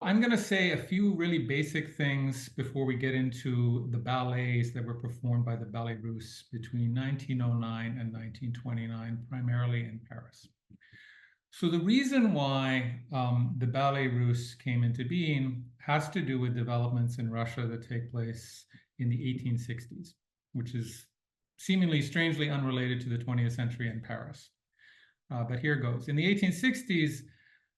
I'm going to say a few really basic things before we get into the ballets that were performed by the Ballets Russes between 1909 and 1929, primarily in Paris. So the reason why the Ballets Russes came into being has to do with developments in Russia that take place in the 1860s, which is seemingly strangely unrelated to the 20th century in Paris. But here goes. In the 1860s,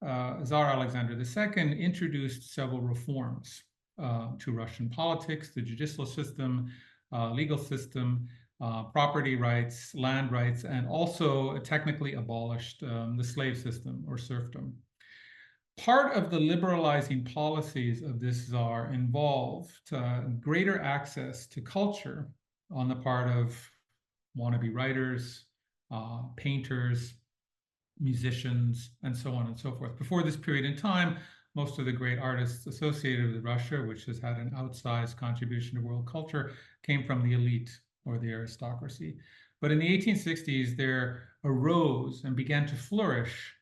Tsar Alexander II introduced several reforms to Russian politics, the judicial system, legal system, property rights, land rights, and also technically abolished the slave system or serfdom. Part of the liberalizing policies of this czar involved greater access to culture on the part of wannabe writers, painters, musicians, and so on and so forth. Before this period in time, most of the great artists associated with Russia, which has had an outsized contribution to world culture, came from the elite or the aristocracy. But in the 1860s, there arose and began to flourish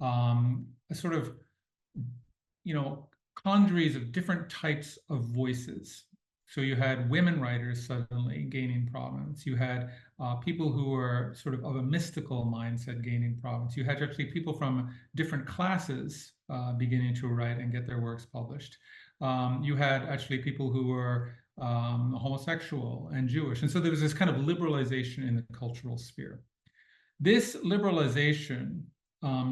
a sort of, congeries of different types of voices. So you had women writers suddenly gaining prominence. You had people who were sort of a mystical mindset gaining prominence. You had actually people from different classes beginning to write and get their works published. You had actually people who were homosexual and Jewish. And so there was this kind of liberalization in the cultural sphere. This liberalization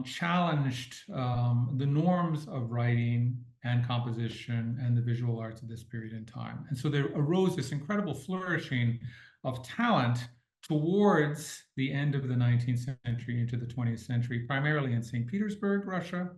challenged the norms of writing and composition and the visual arts of this period in time. And so there arose this incredible flourishing of talent towards the end of the 19th century into the 20th century, primarily in St. Petersburg, Russia,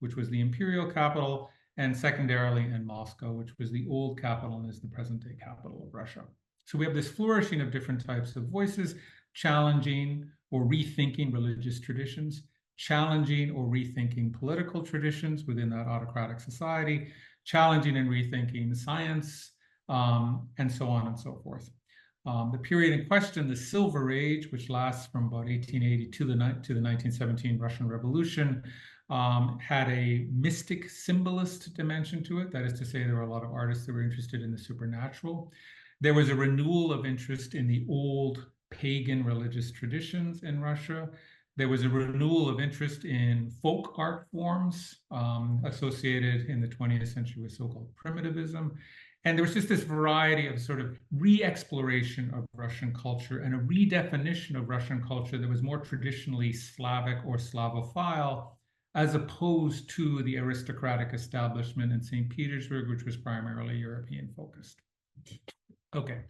which was the imperial capital, and secondarily in Moscow, which was the old capital and is the present-day capital of Russia. So we have this flourishing of different types of voices, challenging or rethinking religious traditions, challenging or rethinking political traditions within that autocratic society, challenging and rethinking science, and so on and so forth. The period in question, the Silver Age, which lasts from about 1880 to the 1917 Russian Revolution, had a mystic symbolist dimension to it. That is to say, there were a lot of artists that were interested in the supernatural. There was a renewal of interest in the old pagan religious traditions in Russia. There was a renewal of interest in folk art forms associated in the 20th century with so-called primitivism. And there was just this variety of sort of re-exploration of Russian culture and a redefinition of Russian culture that was more traditionally Slavic or Slavophile, as opposed to the aristocratic establishment in St. Petersburg, which was primarily European focused. Okay.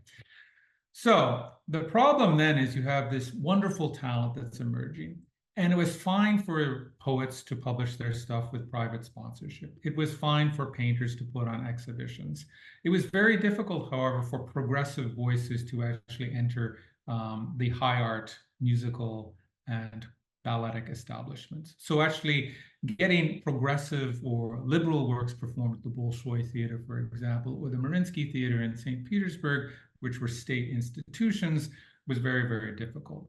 So the problem then is you have this wonderful talent that's emerging. And it was fine for poets to publish their stuff with private sponsorship. It was fine for painters to put on exhibitions. It was very difficult, however, for progressive voices to actually enter the high art, musical, and balletic establishments. So actually getting progressive or liberal works performed at the Bolshoi Theater, for example, or the Mariinsky Theater in St. Petersburg, which were state institutions, was very, very difficult.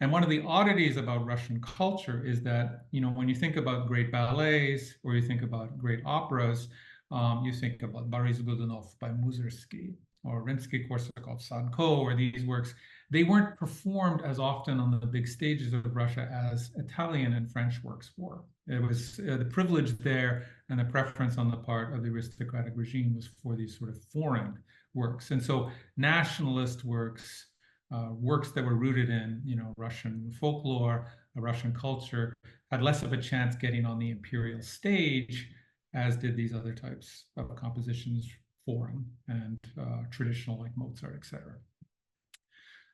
And one of the oddities about Russian culture is that, when you think about great ballets or you think about great operas, you think about Boris Godunov by Mussorgsky or Rimsky-Korsakov, Sadko, or these works. They weren't performed as often on the big stages of Russia as Italian and French works were. It was the privilege there and the preference on the part of the aristocratic regime was for these sort of foreign works. And so nationalist works, works that were rooted in, Russian folklore, Russian culture, had less of a chance getting on the imperial stage, as did these other types of compositions, foreign and traditional, like Mozart, etc.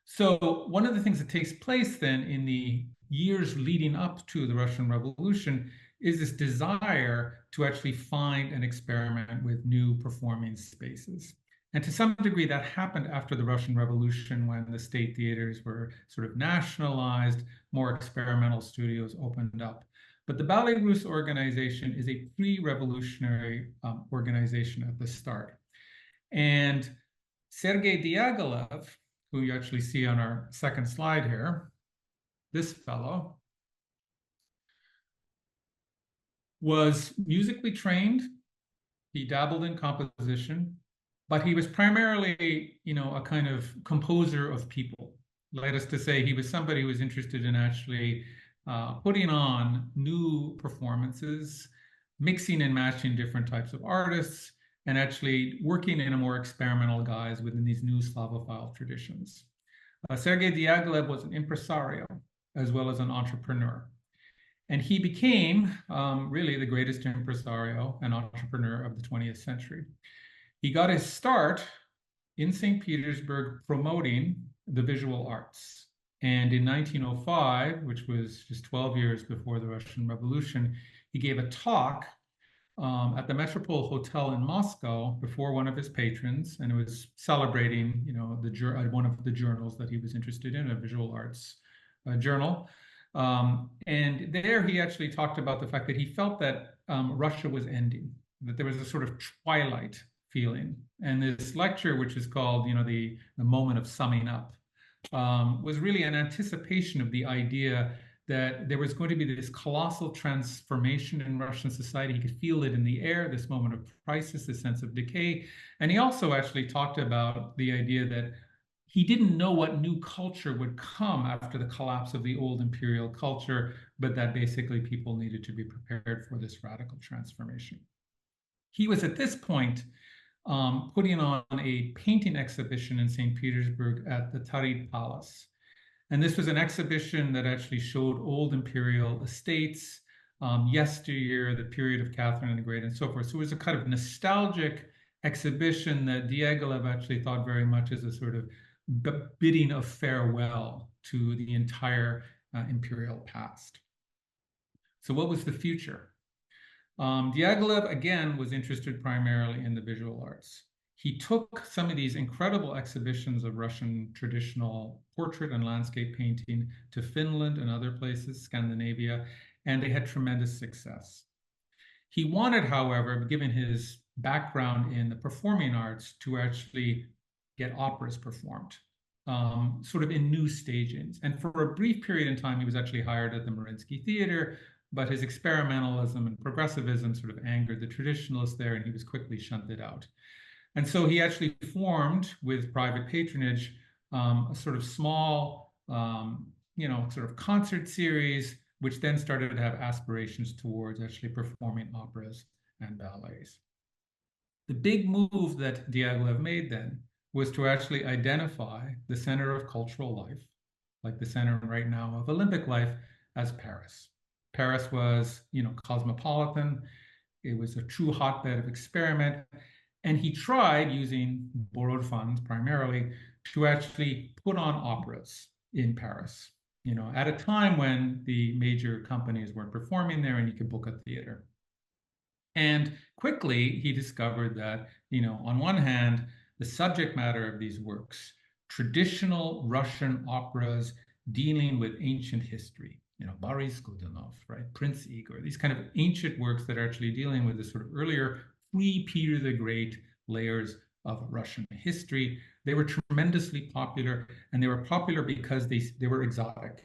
So one of the things that takes place then in the years leading up to the Russian Revolution is this desire to actually find and experiment with new performing spaces. And to some degree, that happened after the Russian Revolution when the state theaters were sort of nationalized, more experimental studios opened up. But the Ballets Russes organization is a pre-revolutionary organization at the start. And Sergei Diaghilev, who you actually see on our second slide here, this fellow, was musically trained He dabbled in composition, but he was primarily, a kind of composer of people. Let us to say he was somebody who was interested in actually putting on new performances, mixing and matching different types of artists, and actually working in a more experimental guise within these new Slavophile traditions. Sergei Diaghilev was an impresario as well as an entrepreneur. And he became really the greatest impresario and entrepreneur of the 20th century. He got his start in St. Petersburg promoting the visual arts. And in 1905, which was just 12 years before the Russian Revolution, he gave a talk at the Metropole Hotel in Moscow before one of his patrons, and it was celebrating, one of the journals that he was interested in, a visual arts journal. And there he actually talked about the fact that he felt that Russia was ending, that there was a sort of twilight feeling. And this lecture, which is called, the moment of summing up, was really an anticipation of the idea that there was going to be this colossal transformation in Russian society. He could feel it in the air, this moment of crisis, this sense of decay. And he also actually talked about the idea that he didn't know what new culture would come after the collapse of the old imperial culture, but that basically people needed to be prepared for this radical transformation. He was at this point putting on a painting exhibition in St. Petersburg at the Tarit Palace. And this was an exhibition that actually showed old imperial estates, yesteryear, the period of Catherine the Great, and so forth. So it was a kind of nostalgic exhibition that Diaghilev actually thought very much as a sort of bidding of farewell to the entire imperial past. So what was the future? Diaghilev, again, was interested primarily in the visual arts. He took some of these incredible exhibitions of Russian traditional portrait and landscape painting to Finland and other places, Scandinavia, and they had tremendous success. He wanted, however, given his background in the performing arts, to actually get operas performed, sort of in new stagings. And for a brief period in time, he was actually hired at the Mariinsky Theater, but his experimentalism and progressivism sort of angered the traditionalists there, and he was quickly shunted out. And so he actually formed, with private patronage, a sort of small, sort of concert series, which then started to have aspirations towards actually performing operas and ballets. The big move that Diaghilev made then was to actually identify the center of cultural life, like the center right now of Olympic life, as Paris. Paris was, cosmopolitan. It was a true hotbed of experiment. And he tried, using borrowed funds primarily, to actually put on operas in Paris, at a time when the major companies weren't performing there and you could book a theater. And quickly he discovered that, on one hand, the subject matter of these works, traditional Russian operas dealing with ancient history, Boris Godunov, right, Prince Igor, these kind of ancient works that are actually dealing with the sort of earlier pre-Peter the Great layers of Russian history. They were tremendously popular, and they were popular because they were exotic.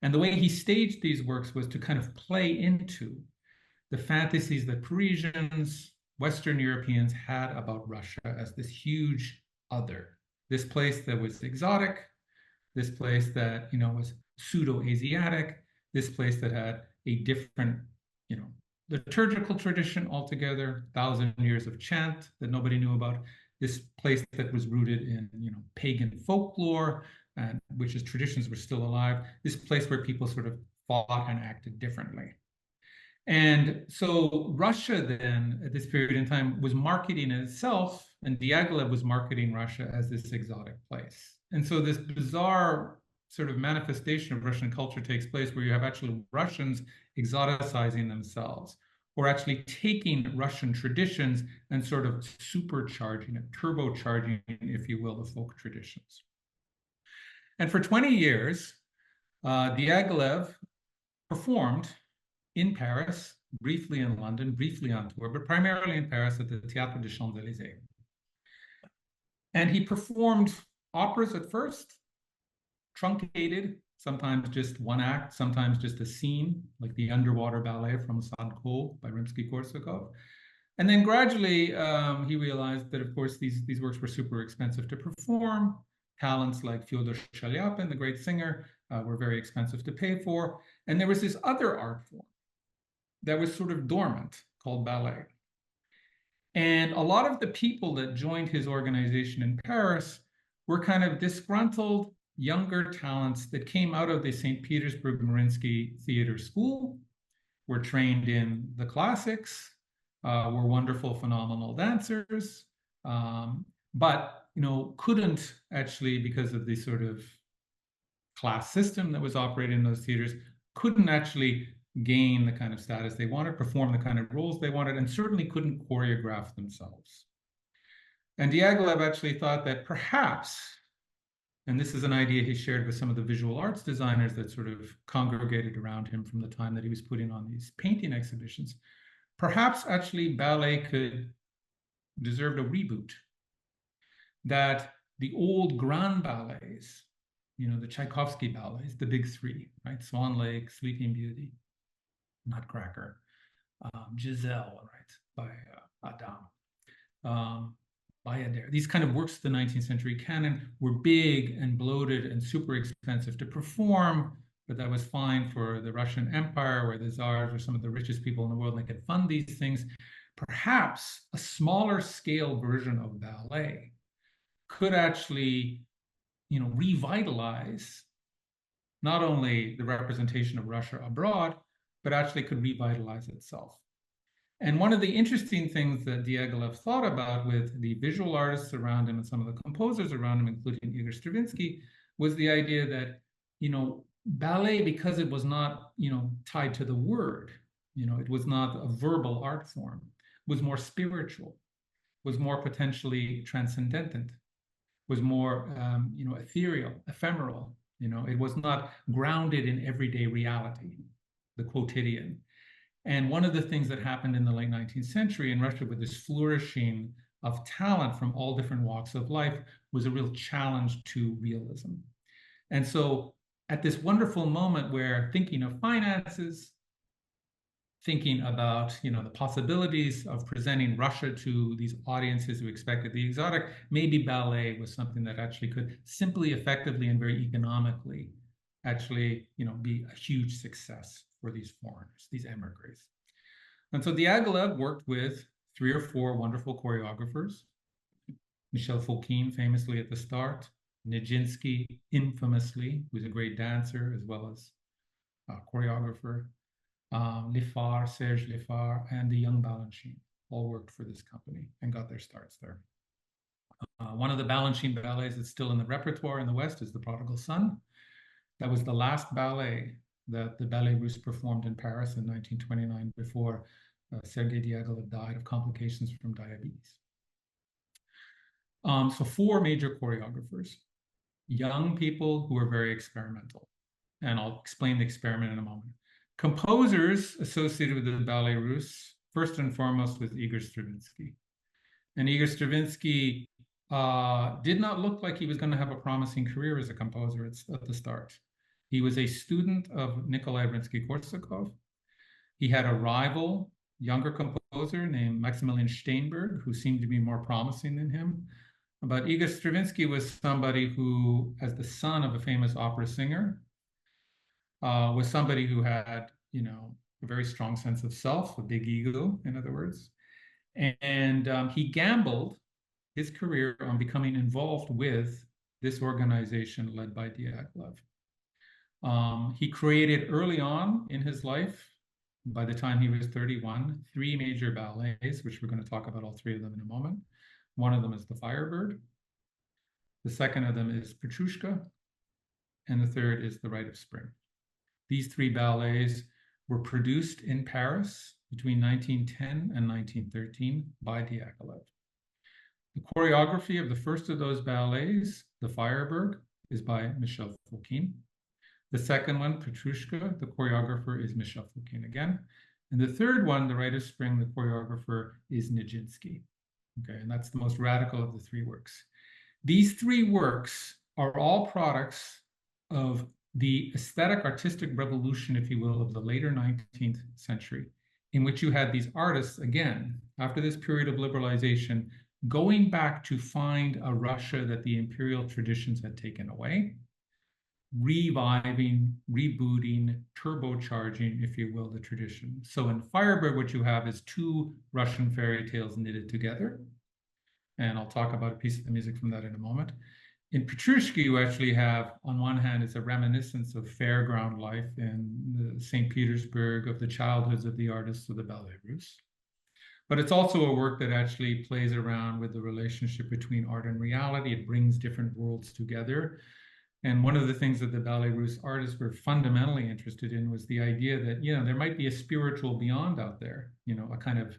And the way he staged these works was to kind of play into the fantasies that Parisians, Western Europeans had about Russia as this huge other, this place that was exotic, this place that, was pseudo-Asiatic, this place that had a different, liturgical tradition altogether, 1,000 years of chant that nobody knew about, this place that was rooted in, pagan folklore, and which is traditions were still alive, this place where people sort of thought and acted differently. And so Russia then, at this period in time, was marketing itself, and Diaghilev was marketing Russia as this exotic place. And so this bizarre sort of manifestation of Russian culture takes place where you have actually Russians exoticizing themselves, or actually taking Russian traditions and sort of supercharging it, turbocharging, if you will, the folk traditions. And for 20 years, Diaghilev performed in Paris, briefly in London, briefly on tour, but primarily in Paris at the Théâtre des Champs-Élysées. And he performed operas at first, truncated, sometimes just one act, sometimes just a scene, like the underwater ballet from Sadko by Rimsky-Korsakov. And then gradually, he realized that, of course, these works were super expensive to perform. Talents like Fyodor Shaliapin, the great singer, were very expensive to pay for. And there was this other art form that was sort of dormant called ballet. And a lot of the people that joined his organization in Paris were kind of disgruntled younger talents that came out of the St. Petersburg Mariinsky Theater School, were trained in the classics, were wonderful, phenomenal dancers, but couldn't actually, because of the sort of class system that was operating in those theaters, couldn't actually gain the kind of status they wanted, perform the kind of roles they wanted, and certainly couldn't choreograph themselves. And Diaghilev actually thought that perhaps, and this is an idea he shared with some of the visual arts designers that sort of congregated around him from the time that he was putting on these painting exhibitions, perhaps actually ballet could deserve a reboot. That the old grand ballets, the Tchaikovsky ballets, the big three, right? Swan Lake, Sleeping Beauty, Nutcracker, Giselle, right, by Adam, Bayadere. These kind of works of the 19th century canon were big and bloated and super expensive to perform, but that was fine for the Russian Empire, where the czars were some of the richest people in the world, and they could fund these things. Perhaps a smaller scale version of ballet could actually, revitalize not only the representation of Russia abroad, but actually could revitalize itself. And one of the interesting things that Diaghilev thought about with the visual artists around him and some of the composers around him, including Igor Stravinsky, was the idea that, ballet, because it was not, tied to the word, it was not a verbal art form, was more spiritual, was more potentially transcendent, was more, ethereal, ephemeral. It was not grounded in everyday reality, the quotidian. And one of the things that happened in the late 19th century in Russia with this flourishing of talent from all different walks of life was a real challenge to realism. And so at this wonderful moment where thinking of finances, thinking about the possibilities of presenting Russia to these audiences who expected the exotic, maybe ballet was something that actually could simply, effectively, and very economically actually be a huge success for these foreigners, these emigres. And so Diaghilev worked with 3 or 4 wonderful choreographers. Michel Fokine, famously at the start, Nijinsky, infamously, who's a great dancer as well as a choreographer, Lefar, Serge Lefar, and the young Balanchine all worked for this company and got their starts there. One of the Balanchine ballets that's still in the repertoire in the West is The Prodigal Son. That was the last ballet that the Ballets Russes performed in Paris in 1929 before Sergei Diaghilev died of complications from diabetes. So 4 major choreographers, young people who were very experimental. And I'll explain the experiment in a moment. Composers associated with the Ballets Russes, first and foremost, was Igor Stravinsky. And Igor Stravinsky did not look like he was going to have a promising career as a composer at the start. He was a student of Nikolai Rimsky-Korsakov. He had a rival, younger composer named Maximilian Steinberg, who seemed to be more promising than him. But Igor Stravinsky was somebody who, as the son of a famous opera singer, was somebody who had, a very strong sense of self, a big ego, in other words. And he gambled his career on becoming involved with this organization led by Diaghilev. He created early on in his life, by the time he was 31, 3 major ballets, which we're going to talk about all 3 of them in a moment. One of them is the Firebird. The second of them is Petrushka. And the third is the Rite of Spring. These 3 ballets were produced in Paris between 1910 and 1913 by Diaghilev. The choreography of the first of those ballets, the Firebird, is by Michel Fokine. The second one, Petrushka, the choreographer is Michel Fokine again. And the third one, the Rite of Spring, the choreographer is Nijinsky. Okay, and that's the most radical of the 3 works. These 3 works are all products of the aesthetic artistic revolution, if you will, of the later 19th century in which you had these artists, again, after this period of liberalization, going back to find a Russia that the imperial traditions had taken away, reviving, rebooting, turbocharging, if you will, the tradition. So in Firebird, what you have is two Russian fairy tales knitted together. And I'll talk about a piece of the music from that in a moment. In Petrushka, you actually have, on one hand, it's a reminiscence of fairground life in St. Petersburg, of the childhoods of the artists of the Ballets Russes. But it's also a work that actually plays around with the relationship between art and reality. It brings different worlds together. And one of the things that the Ballets Russes artists were fundamentally interested in was the idea that, there might be a spiritual beyond out there, a kind of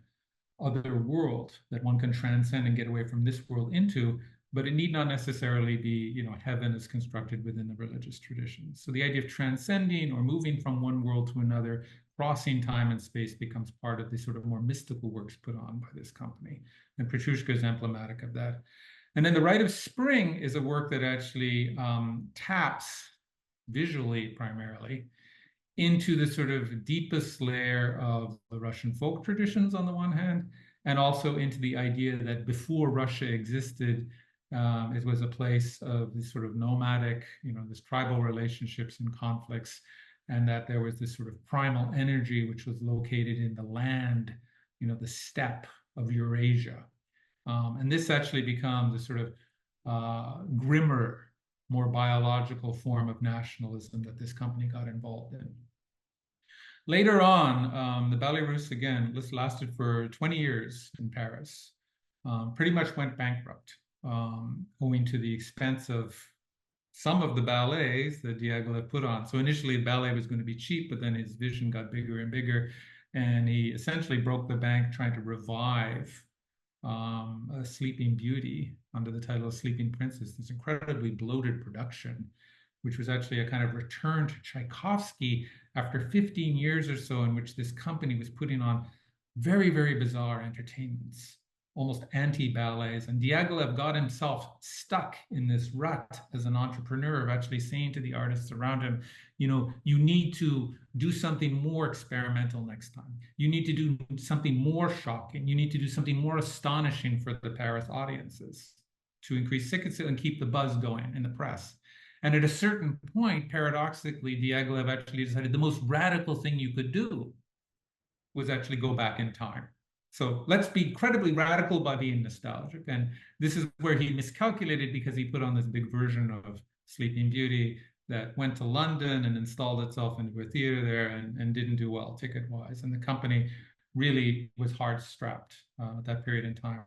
other world that one can transcend and get away from this world into, but it need not necessarily be, heaven is constructed within the religious traditions. So the idea of transcending or moving from one world to another, crossing time and space, becomes part of the sort of more mystical works put on by this company. And Petrushka is emblematic of that. And then the Rite of Spring is a work that actually taps visually primarily into the sort of deepest layer of the Russian folk traditions on the one hand, and also into the idea that before Russia existed, it was a place of this sort of nomadic, this tribal relationships and conflicts, and that there was this sort of primal energy which was located in the land, the steppe of Eurasia. And this actually becomes a sort of grimmer, more biological form of nationalism that this company got involved in. Later on, the Ballets Russes, again, this lasted for 20 years in Paris, pretty much went bankrupt, owing to the expense of some of the ballets that Diaghilev put on. So initially, the ballet was going to be cheap, but then his vision got bigger and bigger, and he essentially broke the bank trying to revive a Sleeping Beauty under the title of Sleeping Princess, this incredibly bloated production, which was actually a kind of return to Tchaikovsky after 15 years or so in which this company was putting on very, very bizarre entertainments, almost anti-ballets. And Diaghilev got himself stuck in this rut as an entrepreneur of actually saying to the artists around him, you need to do something more experimental next time. You need to do something more shocking. You need to do something more astonishing for the Paris audiences to increase ticket sales and keep the buzz going in the press. And at a certain point, paradoxically, Diaghilev actually decided the most radical thing you could do was actually go back in time. So let's be incredibly radical by being nostalgic. And this is where he miscalculated, because he put on this big version of Sleeping Beauty that went to London and installed itself into a theater there and didn't do well ticket-wise. And the company really was hard-strapped at that period in time.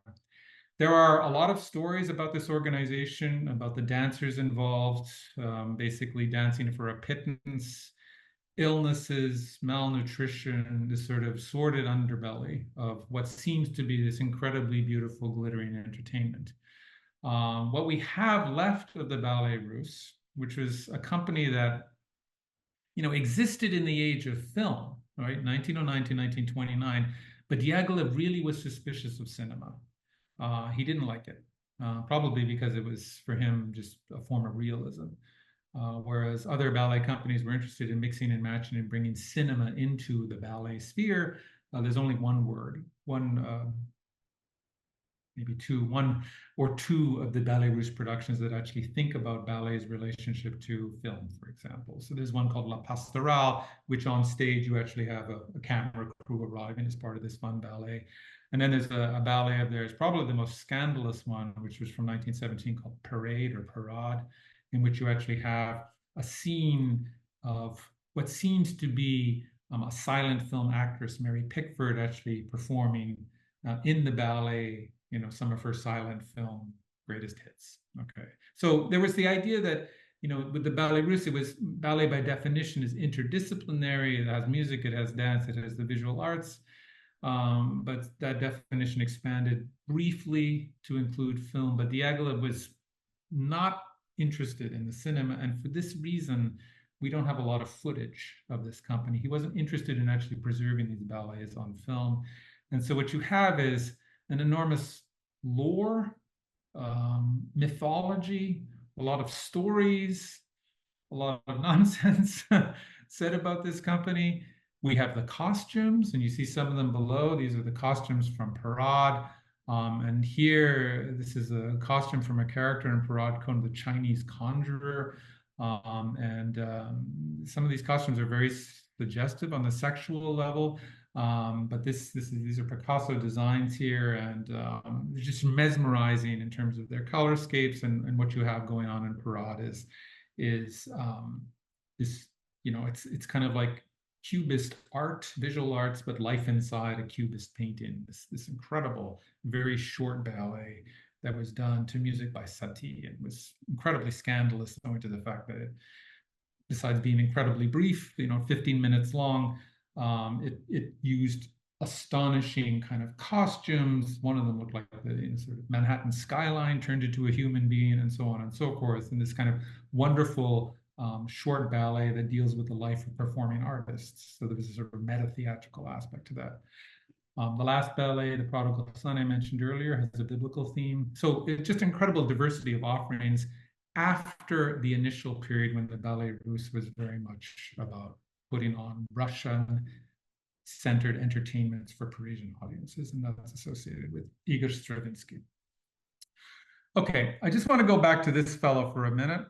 There are a lot of stories about this organization, about the dancers involved, basically dancing for a pittance, illnesses, malnutrition, this sort of sordid underbelly of what seems to be this incredibly beautiful, glittering entertainment. What we have left of the Ballets Russes, which was a company that, existed in the age of film, right, 1909 to 1929, but Diaghilev really was suspicious of cinema. He didn't like it, probably because it was, for him, just a form of realism. Whereas other ballet companies were interested in mixing and matching and bringing cinema into the ballet sphere. There's only one or two of the Ballets Russes productions that actually think about ballet's relationship to film, for example. So there's one called La Pastorale, which on stage you actually have a camera crew arriving as part of this fun ballet. And then there's a ballet of theirs, probably the most scandalous one, which was from 1917, called Parade or Parade, in which you actually have a scene of what seems to be a silent film actress, Mary Pickford, actually performing in the ballet, some of her silent film greatest hits. Okay, so there was the idea that, with the Ballets Russes, it was ballet by definition is interdisciplinary. It has music, it has dance, it has the visual arts. But that definition expanded briefly to include film. But Diaghilev was not interested in the cinema, and for this reason, we don't have a lot of footage of this company. He wasn't interested in actually preserving these ballets on film. And so what you have is an enormous lore, mythology, a lot of stories, a lot of nonsense said about this company. We have the costumes, and you see some of them below. These are the costumes from Parade. And here, this is a costume from a character in Parade called the Chinese Conjurer. Some of these costumes are very suggestive on the sexual level. But these are Picasso designs here, and they're just mesmerizing in terms of their colorscapes, and what you have going on in Parade is this, it's kind of like cubist art, visual arts, but life inside a cubist painting. This incredible, very short ballet that was done to music by Satie, and was incredibly scandalous, owing to the fact that it, besides being incredibly brief, 15 minutes long, it used astonishing kind of costumes. One of them looked like the sort of Manhattan skyline turned into a human being, and so on and so forth. And this kind of wonderful short ballet that deals with the life of performing artists. So there was a sort of meta-theatrical aspect to that. The last ballet, The Prodigal Son, I mentioned earlier, has a biblical theme. So it's just incredible diversity of offerings after the initial period when the Ballet Russe was very much about putting on Russian-centered entertainments for Parisian audiences, and that's associated with Igor Stravinsky. Okay, I just want to go back to this fellow for a minute.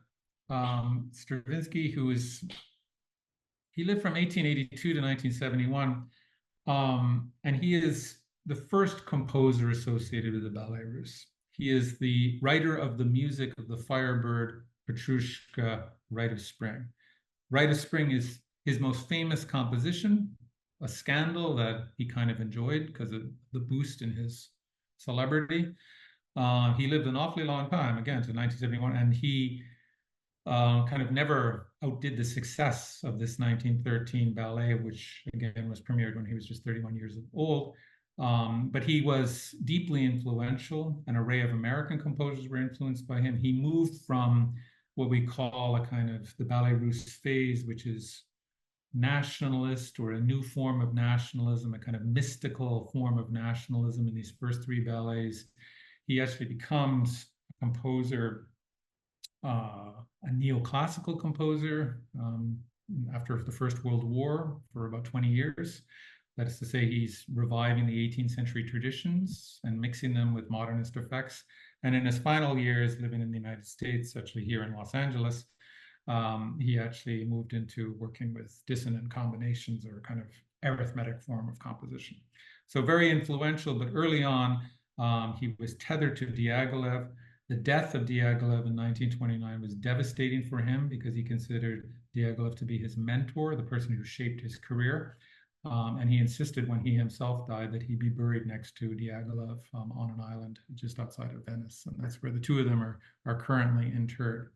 Stravinsky, he lived from 1882 to 1971, and he is the first composer associated with the Ballet Russe. He is the writer of the music of the Firebird, Petrushka, Rite of Spring. Rite of Spring is his most famous composition, a scandal that he kind of enjoyed because of the boost in his celebrity. He lived an awfully long time, again, to 1971, and he kind of never outdid the success of this 1913 ballet, which again was premiered when he was just 31 years old. But he was deeply influential. An array of American composers were influenced by him. He moved from what we call a kind of the Ballet Russe phase, which is nationalist, or a new form of nationalism, a kind of mystical form of nationalism in these first three ballets. He actually becomes a composer, a neoclassical composer after the First World War for about 20 years. That is to say, he's reviving the 18th century traditions and mixing them with modernist effects. And in his final years living in the United States, actually here in Los Angeles, he actually moved into working with dissonant combinations, or kind of arithmetic form of composition. So very influential, but early on, he was tethered to Diaghilev. The death of Diaghilev in 1929 was devastating for him, because he considered Diaghilev to be his mentor, the person who shaped his career. And he insisted when he himself died that he be buried next to Diaghilev on an island just outside of Venice. And that's where the two of them are currently interred.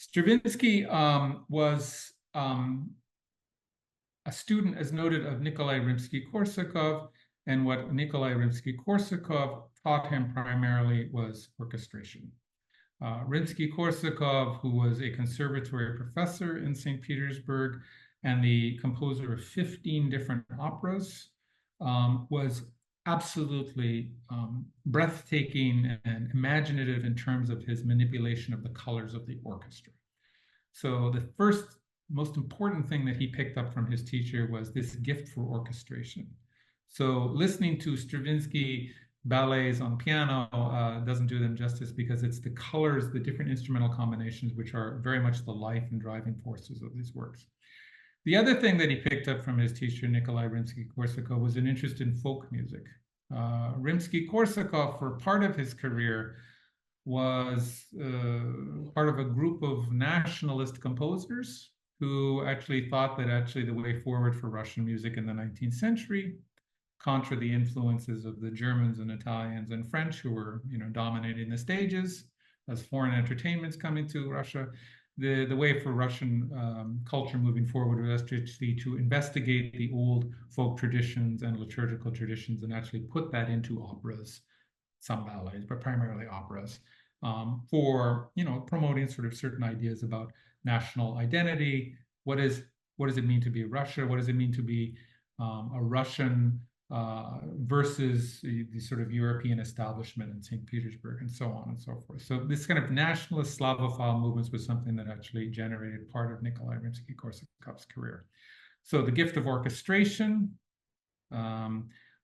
Stravinsky was a student, as noted, of Nikolai Rimsky-Korsakov. And what Nikolai Rimsky-Korsakov taught him primarily was orchestration. Rimsky-Korsakov, who was a conservatory professor in St. Petersburg and the composer of 15 different operas, was absolutely breathtaking and imaginative in terms of his manipulation of the colors of the orchestra. So the first most important thing that he picked up from his teacher was this gift for orchestration. So listening to Stravinsky ballets on piano doesn't do them justice, because it's the colors, the different instrumental combinations, which are very much the life and driving forces of these works. The other thing that he picked up from his teacher, Nikolai Rimsky-Korsakov, was an interest in folk music. Rimsky-Korsakov, for part of his career, was part of a group of nationalist composers who actually thought that actually the way forward for Russian music in the 19th century, contra the influences of the Germans and Italians and French, who were, dominating the stages as foreign entertainments coming to Russia, the way for Russian culture moving forward was actually to investigate the old folk traditions and liturgical traditions and actually put that into operas, some ballets, but primarily operas, for promoting sort of certain ideas about national identity. What does it mean to be Russia? What does it mean to be a Russian versus the sort of European establishment in St. Petersburg, and so on and so forth. So this kind of nationalist Slavophile movements was something that actually generated part of Nikolai Rimsky-Korsakov's career. So the gift of orchestration,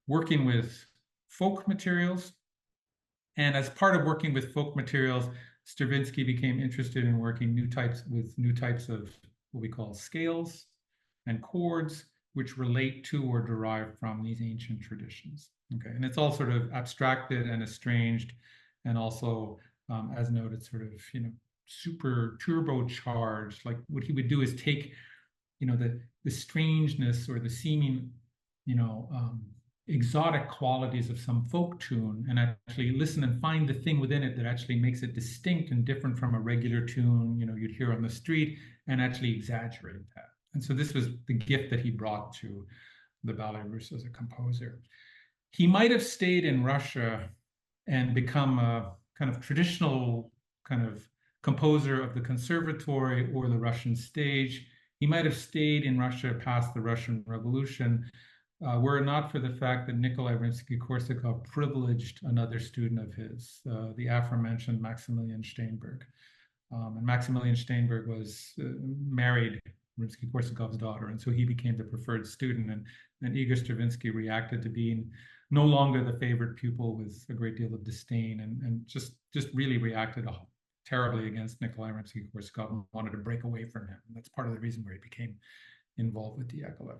working with folk materials. And as part of working with folk materials, Stravinsky became interested in working new types of what we call scales and chords, which relate to or derive from these ancient traditions. Okay, and it's all sort of abstracted and estranged, and also, as noted, sort of super turbocharged. Like what he would do is take the strangeness or the seeming exotic qualities of some folk tune and actually listen and find the thing within it that actually makes it distinct and different from a regular tune you'd hear on the street, and actually exaggerate that. And so this was the gift that he brought to the Ballets Russes as a composer. He might have stayed in Russia and become a kind of traditional kind of composer of the conservatory or the Russian stage. He might have stayed in Russia past the Russian Revolution, were it not for the fact that Nikolai Rimsky-Korsakov privileged another student of his, the aforementioned Maximilian Steinberg. And Maximilian Steinberg was married Rimsky-Korsakov's daughter, and so he became the preferred student. And Igor Stravinsky reacted to being no longer the favorite pupil with a great deal of disdain, and just really reacted terribly against Nikolai Rimsky-Korsakov and wanted to break away from him. And that's part of the reason where he became involved with Diaghilev.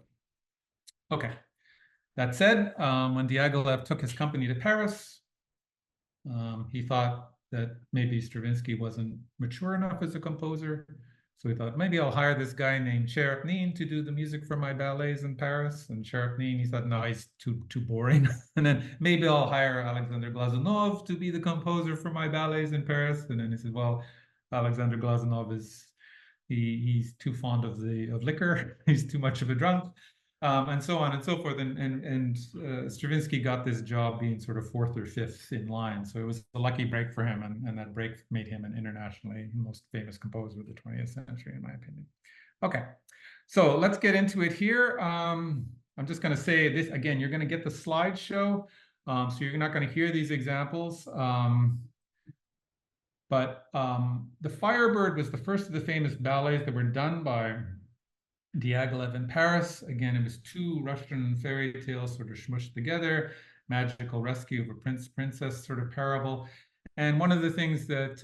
Okay. That said, when Diaghilev took his company to Paris, he thought that maybe Stravinsky wasn't mature enough as a composer. So he thought, maybe I'll hire this guy named Cherepnin to do the music for my ballets in Paris. And Cherepnin, he thought, no, he's too boring. And then maybe I'll hire Alexander Glazunov to be the composer for my ballets in Paris. And then he said, well, Alexander Glazunov he's too fond of liquor. He's too much of a drunk. And so on and so forth. And Stravinsky got this job being sort of fourth or fifth in line. So it was a lucky break for him. And that break made him an internationally most famous composer of the 20th century, in my opinion. Okay, so let's get into it here. I'm just going to say this again, you're going to get the slideshow. So you're not going to hear these examples. But the Firebird was the first of the famous ballets that were done by Diaghilev in Paris. Again, it was two Russian fairy tales sort of smushed together, magical rescue of a princess sort of parable. And one of the things that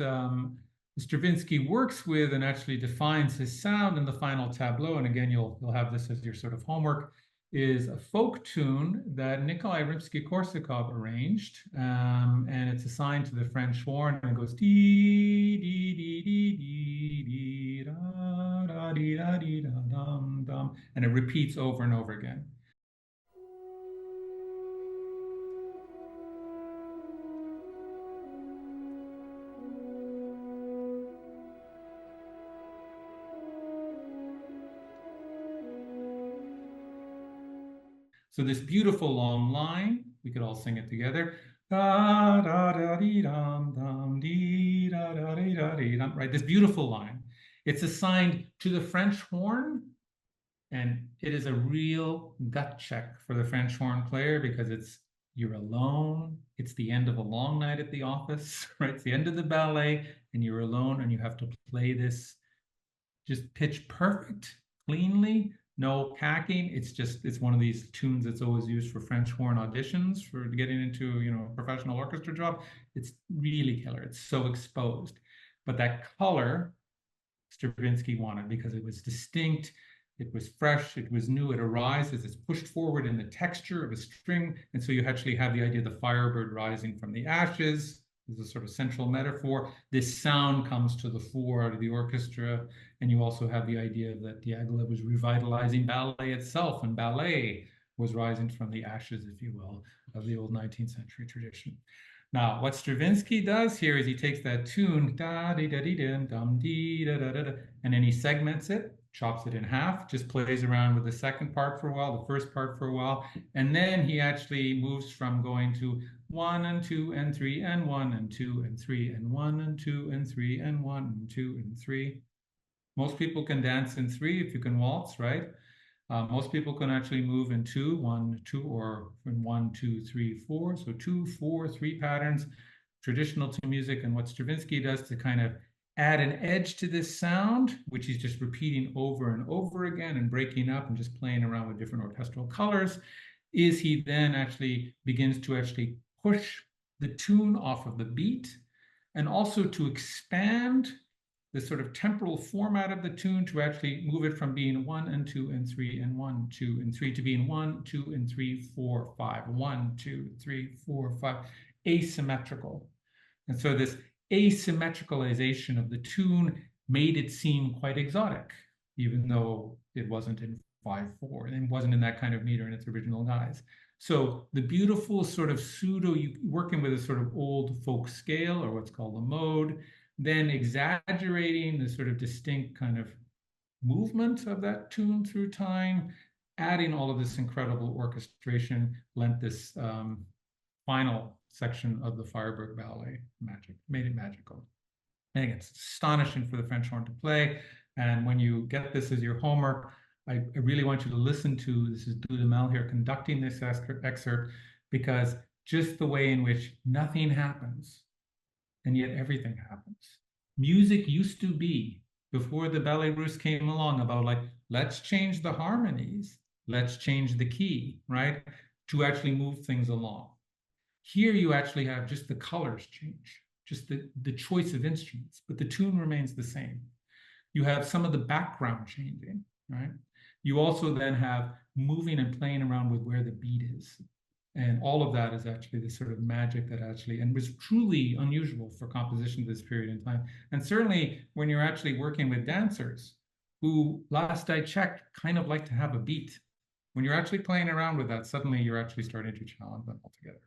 Stravinsky works with and actually defines his sound in the final tableau, and again, you'll have this as your sort of homework, is a folk tune that Nikolai Rimsky-Korsakov arranged, and it's assigned to the French horn, and it goes dee dee dee dee dee dee da da dee da dee da dum dum, and it repeats over and over again. So this beautiful long line, we could all sing it together. Da da da dee dum dum dee da da dee da dee dum. Right, this beautiful line. It's assigned to the French horn, and it is a real gut check for the French horn player because you're alone. It's the end of a long night at the office, right? It's the end of the ballet, and you're alone, and you have to play this just pitch perfect, cleanly. No packing. It's one of these tunes that's always used for French horn auditions for getting into a professional orchestra job. It's really killer. It's so exposed, but that color Stravinsky wanted because it was distinct, it was fresh, it was new, it arises, it's pushed forward in the texture of a string, and so you actually have the idea of the Firebird rising from the ashes. There's a sort of central metaphor. This sound comes to the fore out of the orchestra, and you also have the idea that Diaghilev was revitalizing ballet itself, and ballet was rising from the ashes, if you will, of the old 19th century tradition. Now, what Stravinsky does here is he takes that tune, da dee da dee dum dum dee da da da da, and then he segments it, chops it in half, just plays around with the second part for a while, the first part for a while, and then he actually moves from going to 1 and 2 and 3 and 1 and 2 and 3 and 1 and 2 and 3 and 1 and 2 and 3. Most people can dance in 3 if you can waltz, right? Most people can actually move in 2, 1, 2, or in 1, 2, 3, 4. So 2, 4, 3 patterns, traditional to music. And what Stravinsky does to kind of add an edge to this sound, which he's just repeating over and over again and breaking up and just playing around with different orchestral colors, is he then actually begins to actually push the tune off of the beat and also to expand the sort of temporal format of the tune to actually move it from being 1 and 2 and 3 and 1, 2 and 3 to being 1, 2 and 3, 4, 5, 1, 2, 3, 4, 5, asymmetrical. And so this asymmetricalization of the tune made it seem quite exotic, even though it wasn't in 5/4 and it wasn't in that kind of meter in its original guise. So the beautiful sort of pseudo, working with a sort of old folk scale or what's called a mode, then exaggerating the sort of distinct kind of movement of that tune through time, adding all of this incredible orchestration, lent this final section of the Firebird ballet made it magical. I think it's astonishing for the French horn to play. And when you get this as your homework, I really want you to listen to, this is Dudamel here conducting this excerpt, because just the way in which nothing happens, and yet everything happens. Music used to be, before the Ballets Russes came along, about like, let's change the harmonies, let's change the key, right? To actually move things along. Here you actually have just the colors change, just the choice of instruments, but the tune remains the same. You have some of the background changing, right? You also then have moving and playing around with where the beat is. And all of that is actually this sort of magic that actually, and was truly unusual for composition this period in time. And certainly when you're actually working with dancers who, last I checked, kind of like to have a beat. When you're actually playing around with that, suddenly you're actually starting to challenge them altogether.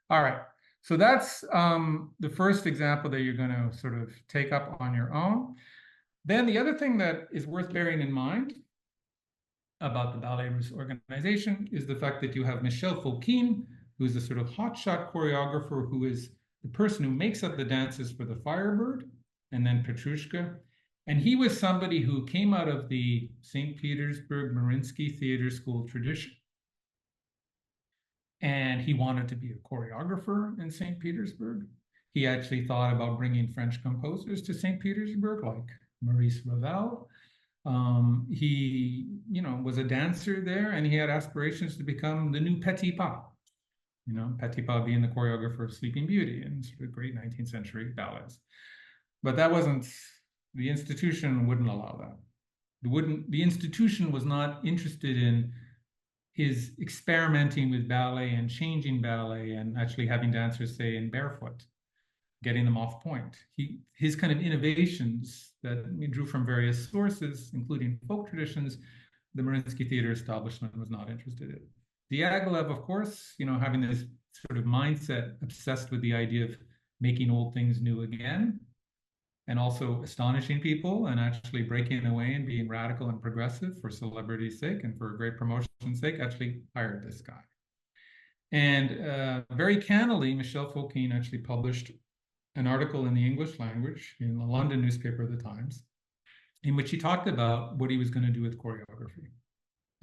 All right, so that's the first example that you're going to sort of take up on your own. Then the other thing that is worth bearing in mind about the Ballets Russes organization is the fact that you have Michel Fokine, who's a sort of hotshot choreographer who is the person who makes up the dances for the Firebird and then Petrushka. And he was somebody who came out of the St. Petersburg Mariinsky Theater School tradition. And he wanted to be a choreographer in St. Petersburg. He actually thought about bringing French composers to St. Petersburg, like Maurice Ravel. He, was a dancer there, and he had aspirations to become the new Petipa. Petipa being the choreographer of Sleeping Beauty and sort of great 19th century ballets. But that wasn't, the institution wouldn't allow that. The institution was not interested in his experimenting with ballet and changing ballet and actually having dancers, say, in barefoot, getting them off point. His kind of innovations that we drew from various sources, including folk traditions, the Mariinsky Theater establishment was not interested in. Diaghilev, of course, having this sort of mindset obsessed with the idea of making old things new again, and also astonishing people and actually breaking away and being radical and progressive for celebrity's sake and for great promotion's sake, actually hired this guy. And very cannily, Michel Fokine actually published an article in the English language in the London newspaper, The Times, in which he talked about what he was going to do with choreography.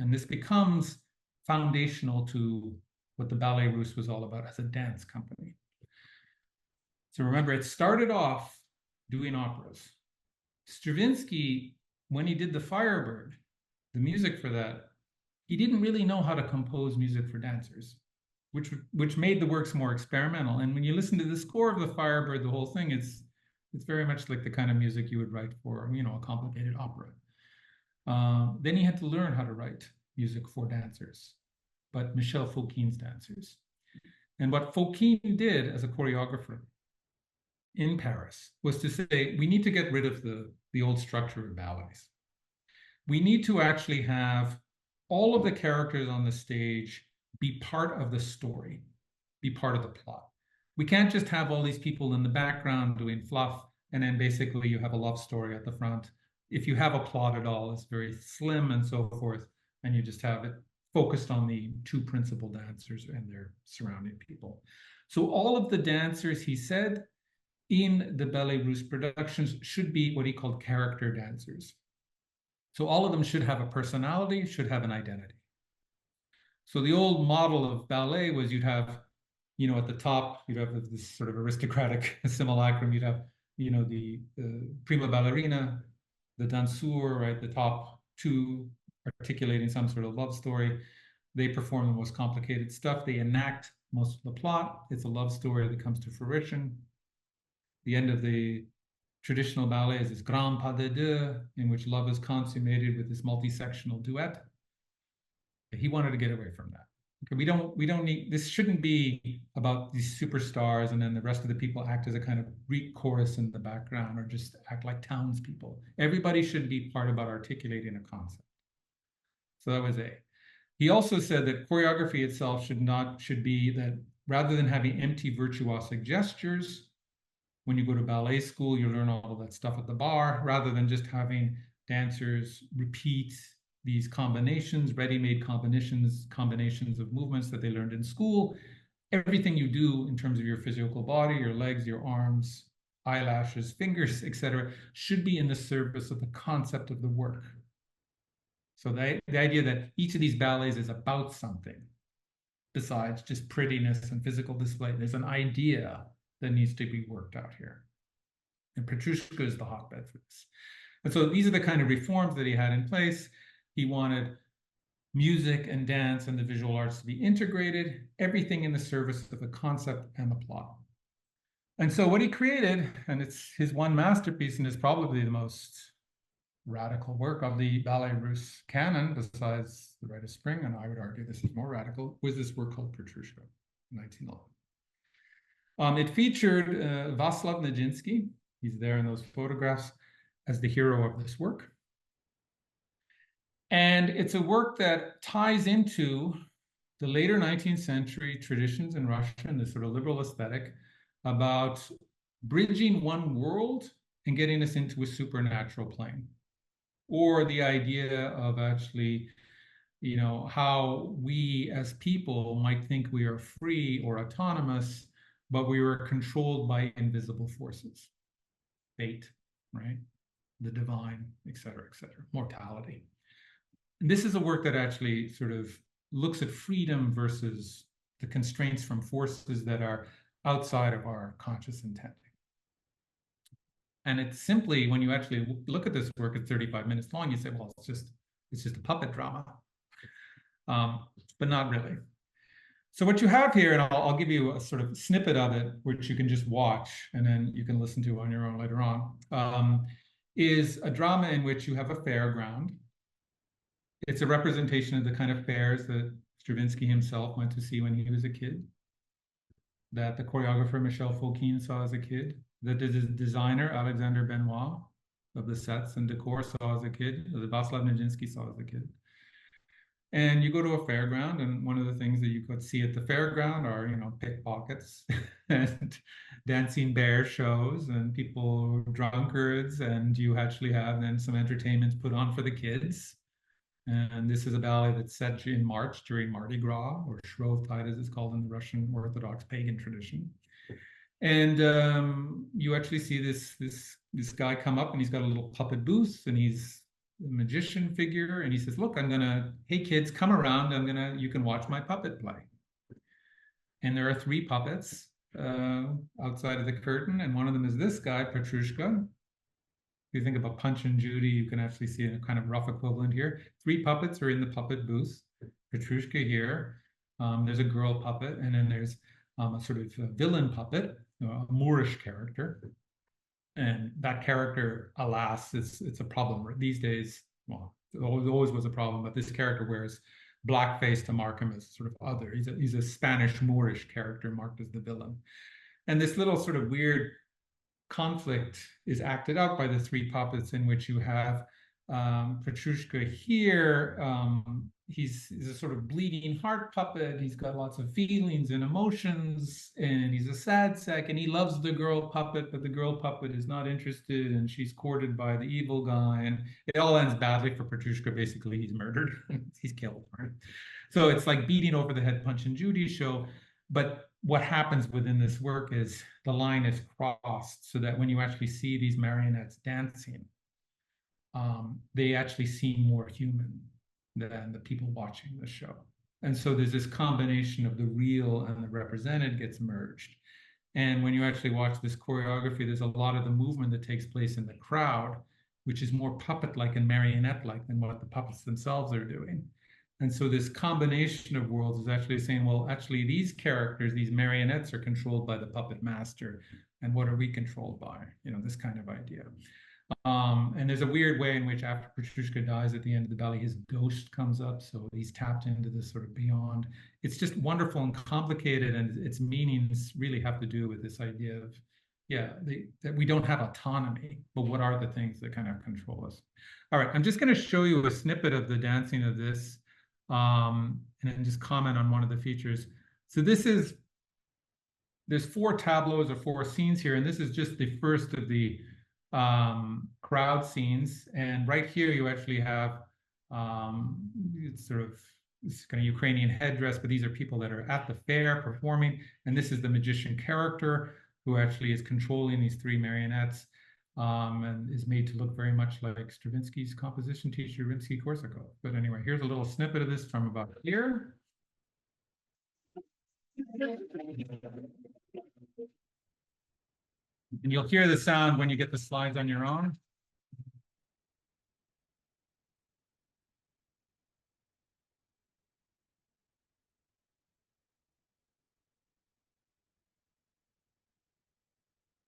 And this becomes foundational to what the Ballets Russes was all about as a dance company. So remember, it started off doing operas. Stravinsky, when he did the Firebird, the music for that, he didn't really know how to compose music for dancers, which made the works more experimental. And when you listen to the score of the Firebird, the whole thing, it's very much like the kind of music you would write for, a complicated opera. Then he had to learn how to write music for dancers, but Michel Fokine's dancers. And what Fokine did as a choreographer in Paris was to say, we need to get rid of the old structure of ballets. We need to actually have all of the characters on the stage be part of the story, be part of the plot. We can't just have all these people in the background doing fluff, and then basically you have a love story at the front. If you have a plot at all, it's very slim and so forth, and you just have it focused on the two principal dancers and their surrounding people. So all of the dancers, he said, in the Ballets Russes productions should be what he called character dancers. So all of them should have a personality, should have an identity. So the old model of ballet was you'd have, at the top, you'd have this sort of aristocratic simulacrum, you'd have the prima ballerina, the danseur, right, the top two articulating some sort of love story. They perform the most complicated stuff. They enact most of the plot. It's a love story that comes to fruition. The end of the traditional ballet is this grand pas de deux, in which love is consummated with this multi-sectional duet. He wanted to get away from that. Okay, we don't need, this shouldn't be about these superstars and then the rest of the people act as a kind of Greek chorus in the background or just act like townspeople. Everybody should be part about articulating a concept. So that was A. He also said that choreography itself should be that rather than having empty virtuosic gestures, when you go to ballet school, you learn all of that stuff at the bar, rather than just having dancers repeat these combinations, ready-made combinations of movements that they learned in school. Everything you do in terms of your physical body, your legs, your arms, eyelashes, fingers, etc., should be in the service of the concept of the work. So the idea that each of these ballets is about something besides just prettiness and physical display. There's an idea that needs to be worked out here. And Petrushka is the hotbed for this. And so these are the kind of reforms that he had in place. He wanted music and dance and the visual arts to be integrated, everything in the service of the concept and the plot. And so what he created, and it's his one masterpiece and is probably the most radical work of the Ballets Russes canon, besides the Rite of Spring, and I would argue this is more radical, was this work called Petrushka, 1911. It featured Václav Nijinsky. He's there in those photographs as the hero of this work. And it's a work that ties into the later 19th century traditions in Russia and this sort of liberal aesthetic about bridging one world and getting us into a supernatural plane. Or the idea of actually, how we as people might think we are free or autonomous, but we were controlled by invisible forces, fate, right? The divine, et cetera, mortality. And this is a work that actually sort of looks at freedom versus the constraints from forces that are outside of our conscious intent. And it's simply, when you actually look at this work at 35 minutes long, you say, well, it's just a puppet drama, but not really. So what you have here, and I'll give you a sort of snippet of it, which you can just watch, and then you can listen to on your own later on, is a drama in which you have a fairground. It's a representation of the kind of fairs that Stravinsky himself went to see when he was a kid, that the choreographer Michel Fokine saw as a kid, that the designer Alexander Benoit of the sets and decor saw as a kid, that Václav Nijinsky saw as a kid. And you go to a fairground, and one of the things that you could see at the fairground are, pickpockets and dancing bear shows and people drunkards, and you actually have then some entertainments put on for the kids. And this is a ballet that's set in March during Mardi Gras, or Shrovetide, as it's called in the Russian Orthodox pagan tradition. And you actually see this guy come up, and he's got a little puppet booth, and he's a magician figure, and he says, "Look, hey kids, come around. You can watch my puppet play." And there are 3 puppets outside of the curtain, and one of them is this guy, Petrushka. If you think about Punch and Judy, you can actually see a kind of rough equivalent here. 3 puppets are in the puppet booth. Petrushka here. There's a girl puppet, and then there's a sort of villain puppet, a Moorish character. And that character, alas, it's a problem these days. Well, it always was a problem, but this character wears blackface to mark him as sort of other. He's a Spanish Moorish character marked as the villain. And this little sort of weird conflict is acted out by the 3 puppets, in which you have Petrushka here. He's a sort of bleeding heart puppet. He's got lots of feelings and emotions, and he's a sad sack, and he loves the girl puppet, but the girl puppet is not interested, and she's courted by the evil guy, and it all ends badly for Petrushka. Basically, he's murdered. He's killed, right? So it's like beating over the head Punch and Judy show. But what happens within this work is the line is crossed, so that when you actually see these marionettes dancing, they actually seem more human than the people watching the show. And so there's this combination of the real and the represented gets merged. And when you actually watch this choreography, there's a lot of the movement that takes place in the crowd, which is more puppet-like and marionette-like than what the puppets themselves are doing. And so this combination of worlds is actually saying, well, actually, these characters, these marionettes, are controlled by the puppet master. And what are we controlled by? You know, this kind of idea. And there's a weird way in which after Petrushka dies at the end of the ballet, his ghost comes up. So he's tapped into this sort of beyond. It's just wonderful and complicated, and its meanings really have to do with this idea of, yeah, that we don't have autonomy, but what are the things that kind of control us? All right, I'm just going to show you a snippet of the dancing of this, and then just comment on one of the features. So there's 4 tableaus or 4 scenes here, and this is just the first of the crowd scenes. And right here, you actually have it's sort of this kind of Ukrainian headdress, but these are people that are at the fair performing. And this is the magician character who actually is controlling these 3 marionettes, and is made to look very much like Stravinsky's composition teacher, Rimsky-Korsakov. But anyway, here's a little snippet of this from about here. And you'll hear the sound when you get the slides on your own.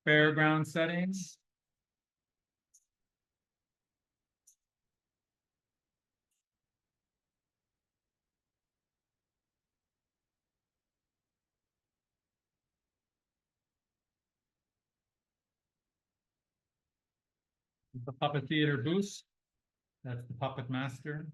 Fairground settings. The puppet theater booth. That's the puppet master.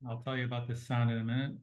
I'll tell you about this sound in a minute.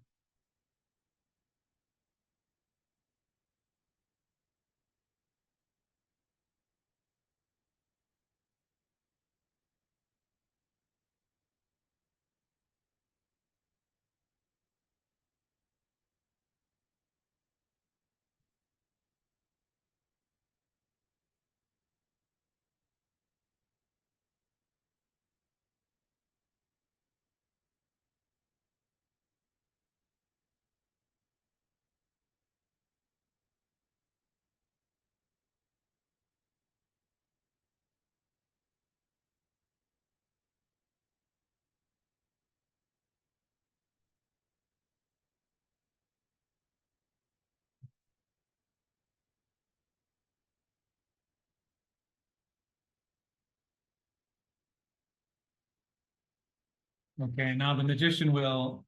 Okay, now the magician will,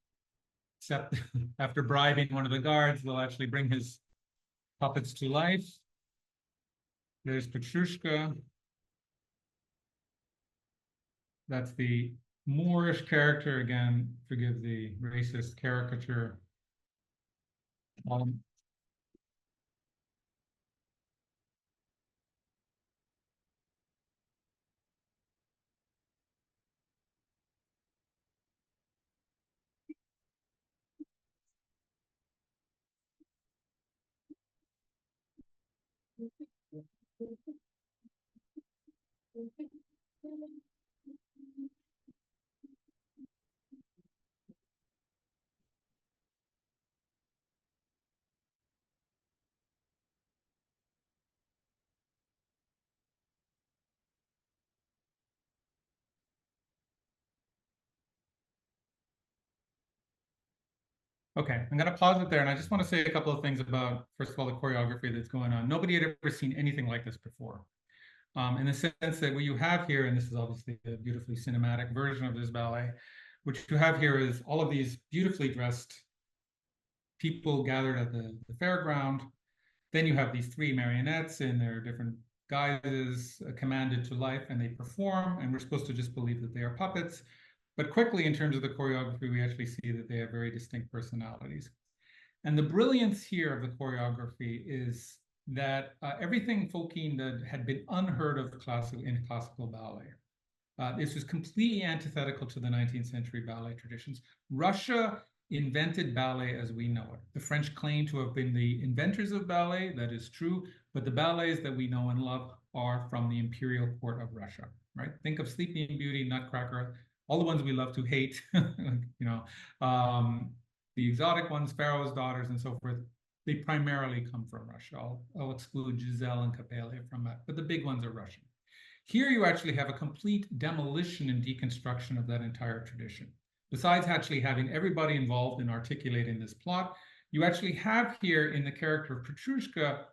except after bribing one of the guards, will actually bring his puppets to life. There's Petrushka. That's the Moorish character. Again, forgive the racist caricature. Um, Okay, I'm going to pause it there, and I just want to say a couple of things about, first of all, the choreography that's going on. Nobody had ever seen anything like this before. In the sense that what you have here, and this is obviously a beautifully cinematic version of this ballet, what you have here is all of these beautifully dressed people gathered at the fairground. Then you have these 3 marionettes in their different guises, commanded to life, and they perform, and we're supposed to just believe that they are puppets. But quickly, in terms of the choreography, we actually see that they have very distinct personalities. And the brilliance here of the choreography is that everything Fokine did had been unheard of in classical ballet. This was completely antithetical to the 19th century ballet traditions. Russia invented ballet as we know it. The French claim to have been the inventors of ballet. That is true. But the ballets that we know and love are from the imperial court of Russia, right? Think of Sleeping Beauty, Nutcracker, all the ones we love to hate, the exotic ones, Pharaoh's Daughters, and so forth. They primarily come from Russia. I'll exclude Giselle and Capelle from that, but the big ones are Russian. Here you actually have a complete demolition and deconstruction of that entire tradition. Besides actually having everybody involved in articulating this plot, you actually have here in the character of Petrushka,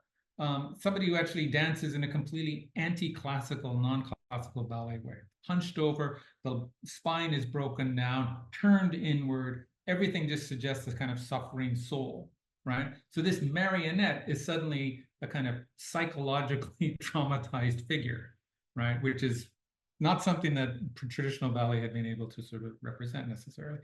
somebody who actually dances in a completely anti-classical, non-classical ballet way. Hunched over, the spine is broken down, turned inward, everything just suggests this kind of suffering soul, right? So this marionette is suddenly a kind of psychologically traumatized figure, right? Which is not something that traditional ballet had been able to sort of represent necessarily.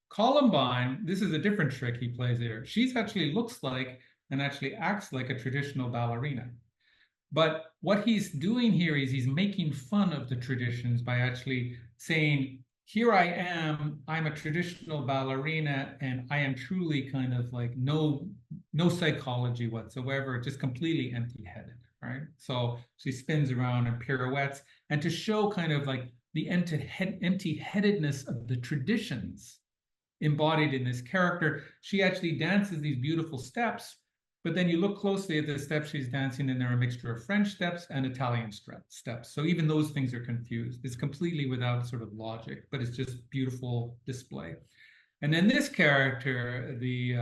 Columbine, this is a different trick he plays here. She's actually looks like and actually acts like a traditional ballerina. But what he's doing here is he's making fun of the traditions by actually saying, here I am, I'm a traditional ballerina, and I am truly kind of like no psychology whatsoever, just completely empty-headed, right? So she spins around and pirouettes, and to show kind of like the empty-headedness of the traditions embodied in this character, she actually dances these beautiful steps, but then you look closely at the steps she's dancing, and they're a mixture of French steps and Italian steps. So even those things are confused. It's completely without sort of logic, but it's just beautiful display. And then this character, the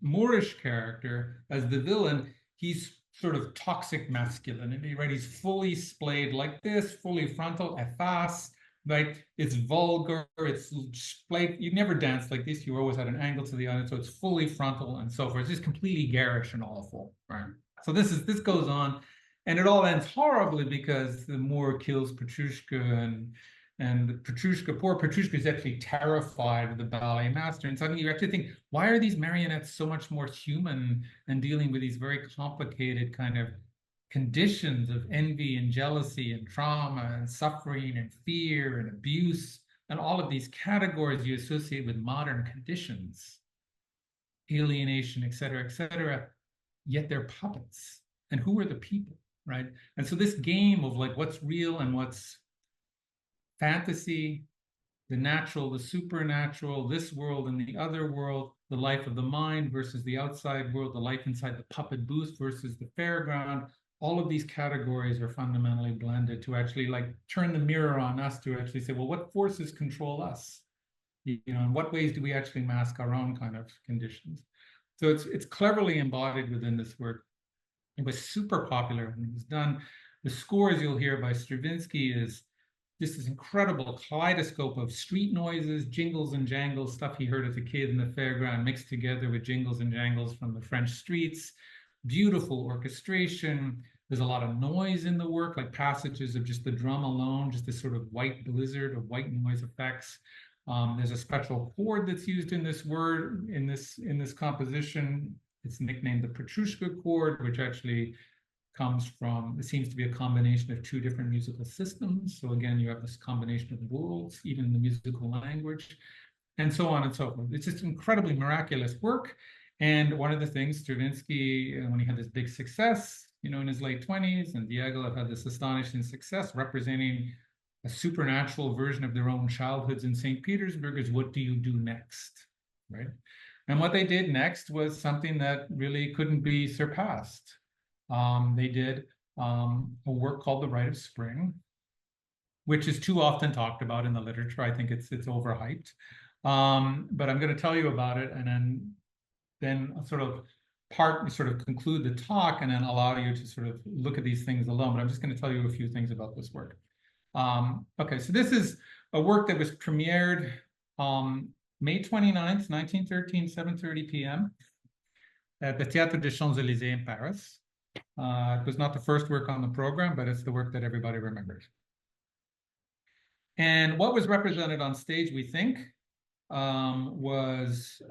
Moorish character, as the villain, he's sort of toxic masculinity, right? He's fully splayed like this, fully frontal, efface, right? It's vulgar, it's splayed. You never danced like this. You always had an angle to the audience, so it's fully frontal and so forth. It's just completely garish and awful, right? So this goes on, and it all ends horribly because the Moor kills Petrushka, and poor Petrushka is actually terrified of the ballet master. And suddenly you actually think, why are these marionettes so much more human and dealing with these very complicated kind of conditions of envy and jealousy and trauma and suffering and fear and abuse and all of these categories you associate with modern conditions, alienation, et cetera, yet they're puppets. And who are the people, right? And so this game of like what's real and what's fantasy, the natural, the supernatural, this world and the other world, the life of the mind versus the outside world, the life inside the puppet booth versus the fairground, all of these categories are fundamentally blended to actually like turn the mirror on us to actually say, well, what forces control us? In what ways do we actually mask our own kind of conditions? So it's cleverly embodied within this work. It was super popular when it was done. The scores you'll hear by Stravinsky is just this incredible kaleidoscope of street noises, jingles and jangles, stuff he heard as a kid in the fairground, mixed together with jingles and jangles from the French streets. Beautiful orchestration. There's a lot of noise in the work, like passages of just the drum alone, just this sort of white blizzard of white noise effects. There's a special chord that's used in this composition. It's nicknamed the Petrushka chord, which actually comes from, it seems to be a combination of two different musical systems. So again, you have this combination of worlds, even in the musical language, and so on and so forth. It's just incredibly miraculous work. And one of the things Stravinsky, when he had this big success, in his late 20s, and Diaghilev had this astonishing success representing a supernatural version of their own childhoods in St. Petersburg, is what do you do next, right? And what they did next was something that really couldn't be surpassed. They did a work called the Rite of Spring, which is too often talked about in the literature. I think it's overhyped. But I'm going to tell you about it, and then I'll sort of conclude the talk, and then allow you to sort of look at these things alone. But I'm just going to tell you a few things about this work. Okay, so this is a work that was premiered May 29th, 1913, 7:30 p.m. at the Théâtre des Champs-Élysées in Paris. It was not the first work on the program, but it's the work that everybody remembers. And what was represented on stage, we think, was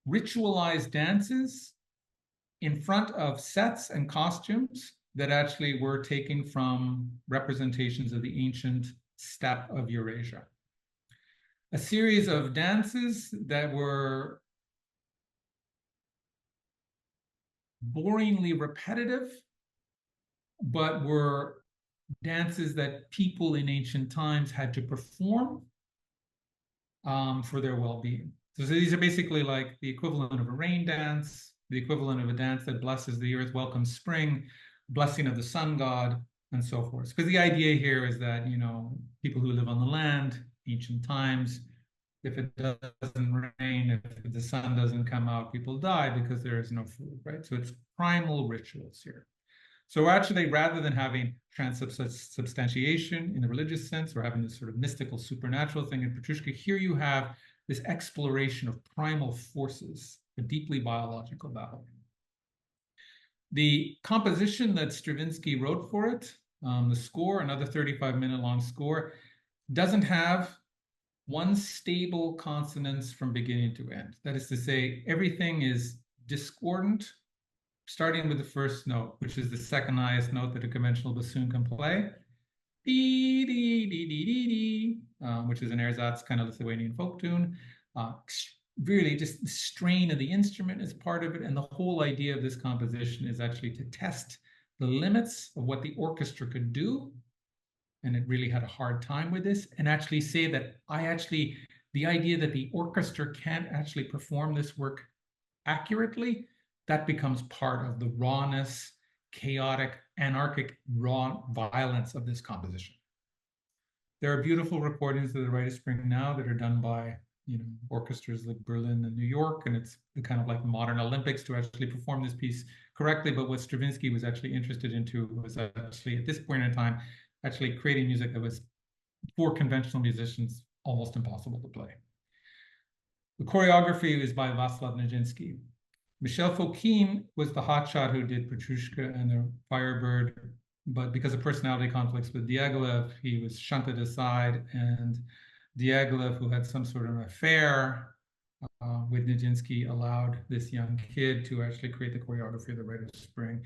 ritualized dances in front of sets and costumes that actually were taken from representations of the ancient steppe of Eurasia. A series of dances that were boringly repetitive, but were dances that people in ancient times had to perform for their well-being. So these are basically like the equivalent of a rain dance, the equivalent of a dance that blesses the earth, welcomes spring, blessing of the sun god, and so forth. Because the idea here is that, you know, people who live on the land, ancient times, if it doesn't rain, if the sun doesn't come out, people die because there is no food, right? So it's primal rituals here. So actually, rather than having transubstantiation in the religious sense, or having this sort of mystical supernatural thing in Petrushka, here you have this exploration of primal forces, a deeply biological battle. The composition that Stravinsky wrote for it, the score, another 35-minute long score, doesn't have one stable consonance from beginning to end. That is to say, everything is discordant, starting with the first note, which is the second highest note that a conventional bassoon can play, dee, dee, dee, dee, dee, dee, which is an ersatz kind of Lithuanian folk tune. Really, just the strain of the instrument is part of it, and the whole idea of this composition is actually to test the limits of what the orchestra could do, and it really had a hard time with this, and actually say that the idea that the orchestra can't actually perform this work accurately, that becomes part of the rawness, chaotic, anarchic, raw violence of this composition. There are beautiful recordings of the Rite of Spring now that are done by, you know, orchestras like Berlin and New York, and it's the kind of like modern Olympics to actually perform this piece correctly. But what Stravinsky was actually interested into was actually, at this point in time, actually creating music that was, for conventional musicians, almost impossible to play. The choreography is by Václav Nijinsky. Michel Fokine was the hotshot who did Petrushka and the Firebird, but because of personality conflicts with Diaghilev, he was shunted aside, and Diaghilev, who had some sort of affair with Nijinsky, allowed this young kid to actually create the choreography of the Rite of Spring.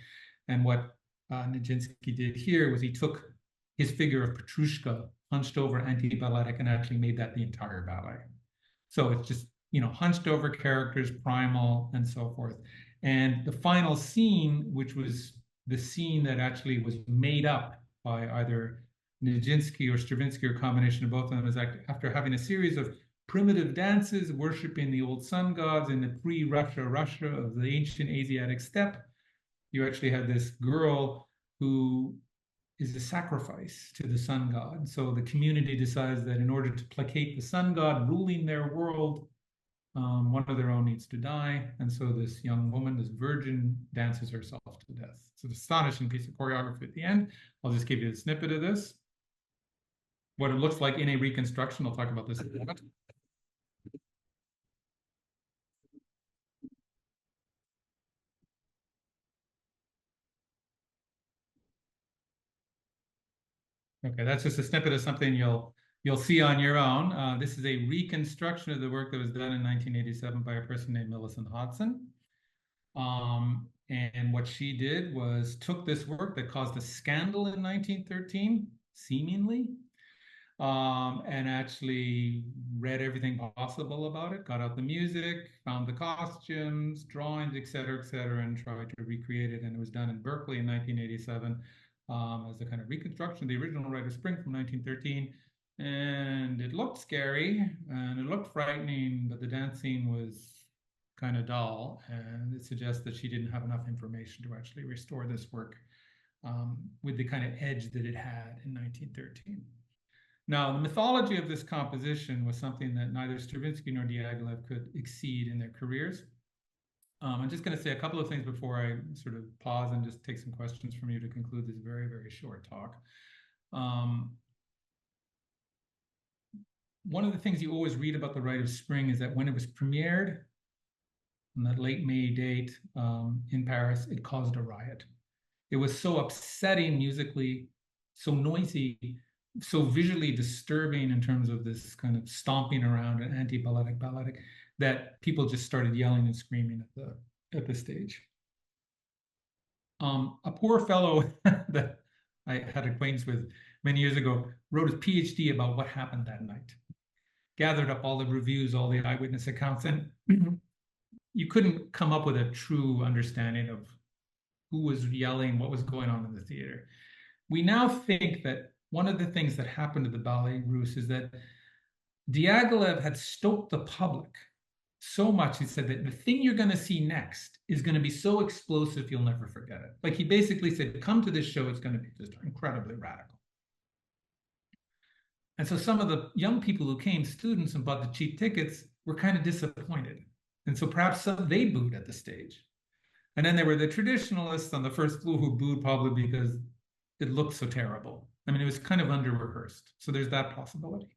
And what Nijinsky did here was he took his figure of Petrushka, hunched over, anti-balletic, and actually made that the entire ballet. So it's just, you know, hunched over characters, primal, and so forth. And the final scene, which was the scene that actually was made up by either Nijinsky or Stravinsky, or a combination of both of them, is after having a series of primitive dances worshiping the old sun gods in the pre-Russia of the ancient Asiatic steppe, you actually had this girl who is a sacrifice to the sun god. So the community decides that in order to placate the sun god ruling their world, one of their own needs to die. And so this young woman, this virgin, dances herself to death. It's an astonishing piece of choreography at the end. I'll just give you a snippet of this. What it looks like in a reconstruction. I'll talk about this in a moment. Okay, that's just a snippet of something you'll see on your own. This is a reconstruction of the work that was done in 1987 by a person named Millicent Hodson. And what she did was took this work that caused a scandal in 1913, seemingly, and actually read everything possible about it, got out the music, found the costumes, drawings, et cetera, and tried to recreate it. And it was done in Berkeley in 1987 as a kind of reconstruction of the original Rite of Spring from 1913. And it looked scary and it looked frightening, but the dancing was kind of dull, and it suggests that she didn't have enough information to actually restore this work with the kind of edge that it had in 1913. Now, the mythology of this composition was something that neither Stravinsky nor Diaghilev could exceed in their careers. I'm just going to say a couple of things before I sort of pause and just take some questions from you to conclude this very, very short talk. One of the things you always read about the Rite of Spring is that when it was premiered on that late May date in Paris, it caused a riot. It was so upsetting musically, so noisy, so visually disturbing in terms of this kind of stomping around and anti-balletic, that people just started yelling and screaming at the stage. A poor fellow that I had acquaintance with many years ago wrote his PhD about what happened that night, gathered up all the reviews, all the eyewitness accounts, and you couldn't come up with a true understanding of who was yelling, what was going on in the theater. We now think that one of the things that happened to the Ballets Russes is that Diaghilev had stoked the public so much, he said that the thing you're going to see next is going to be so explosive you'll never forget it. Like he basically said, come to this show, it's going to be just incredibly radical. And so some of the young people who came, students, and bought the cheap tickets were kind of disappointed. And so perhaps they booed at the stage. And then there were the traditionalists on the first floor who booed probably because it looked so terrible. I mean, it was kind of under-rehearsed. So there's that possibility.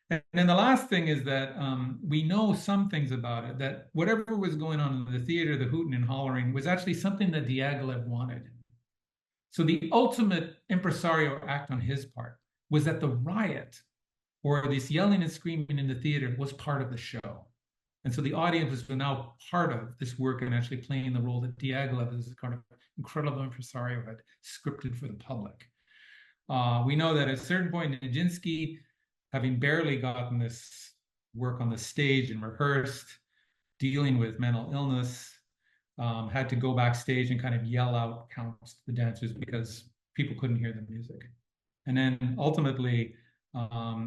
And then the last thing is that we know some things about it, that whatever was going on in the theater, the hooting and hollering, was actually something that Diaghilev wanted. So the ultimate impresario act on his part was that the riot or this yelling and screaming in the theater was part of the show. And so the audience was now part of this work and actually playing the role that Diaghilev, as a kind of incredible impresario, had scripted for the public. We know that at a certain point, Nijinsky, having barely gotten this work on the stage and rehearsed, dealing with mental illness, had to go backstage and kind of yell out counts to the dancers because people couldn't hear the music. And then ultimately,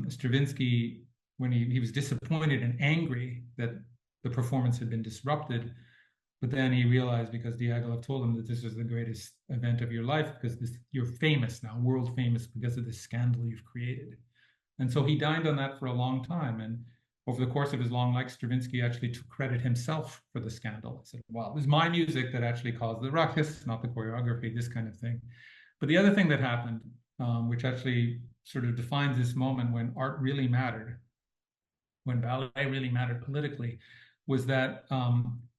Stravinsky, when he was disappointed and angry that the performance had been disrupted, but then he realized, because Diaghilev told him that this was the greatest event of your life, because you're famous now, world famous, because of this scandal you've created. And so he dined on that for a long time. And over the course of his long life, Stravinsky actually took credit himself for the scandal. He said, well, it was my music that actually caused the ruckus, not the choreography, this kind of thing. But the other thing that happened, which actually sort of defines this moment when art really mattered, when ballet really mattered politically, was that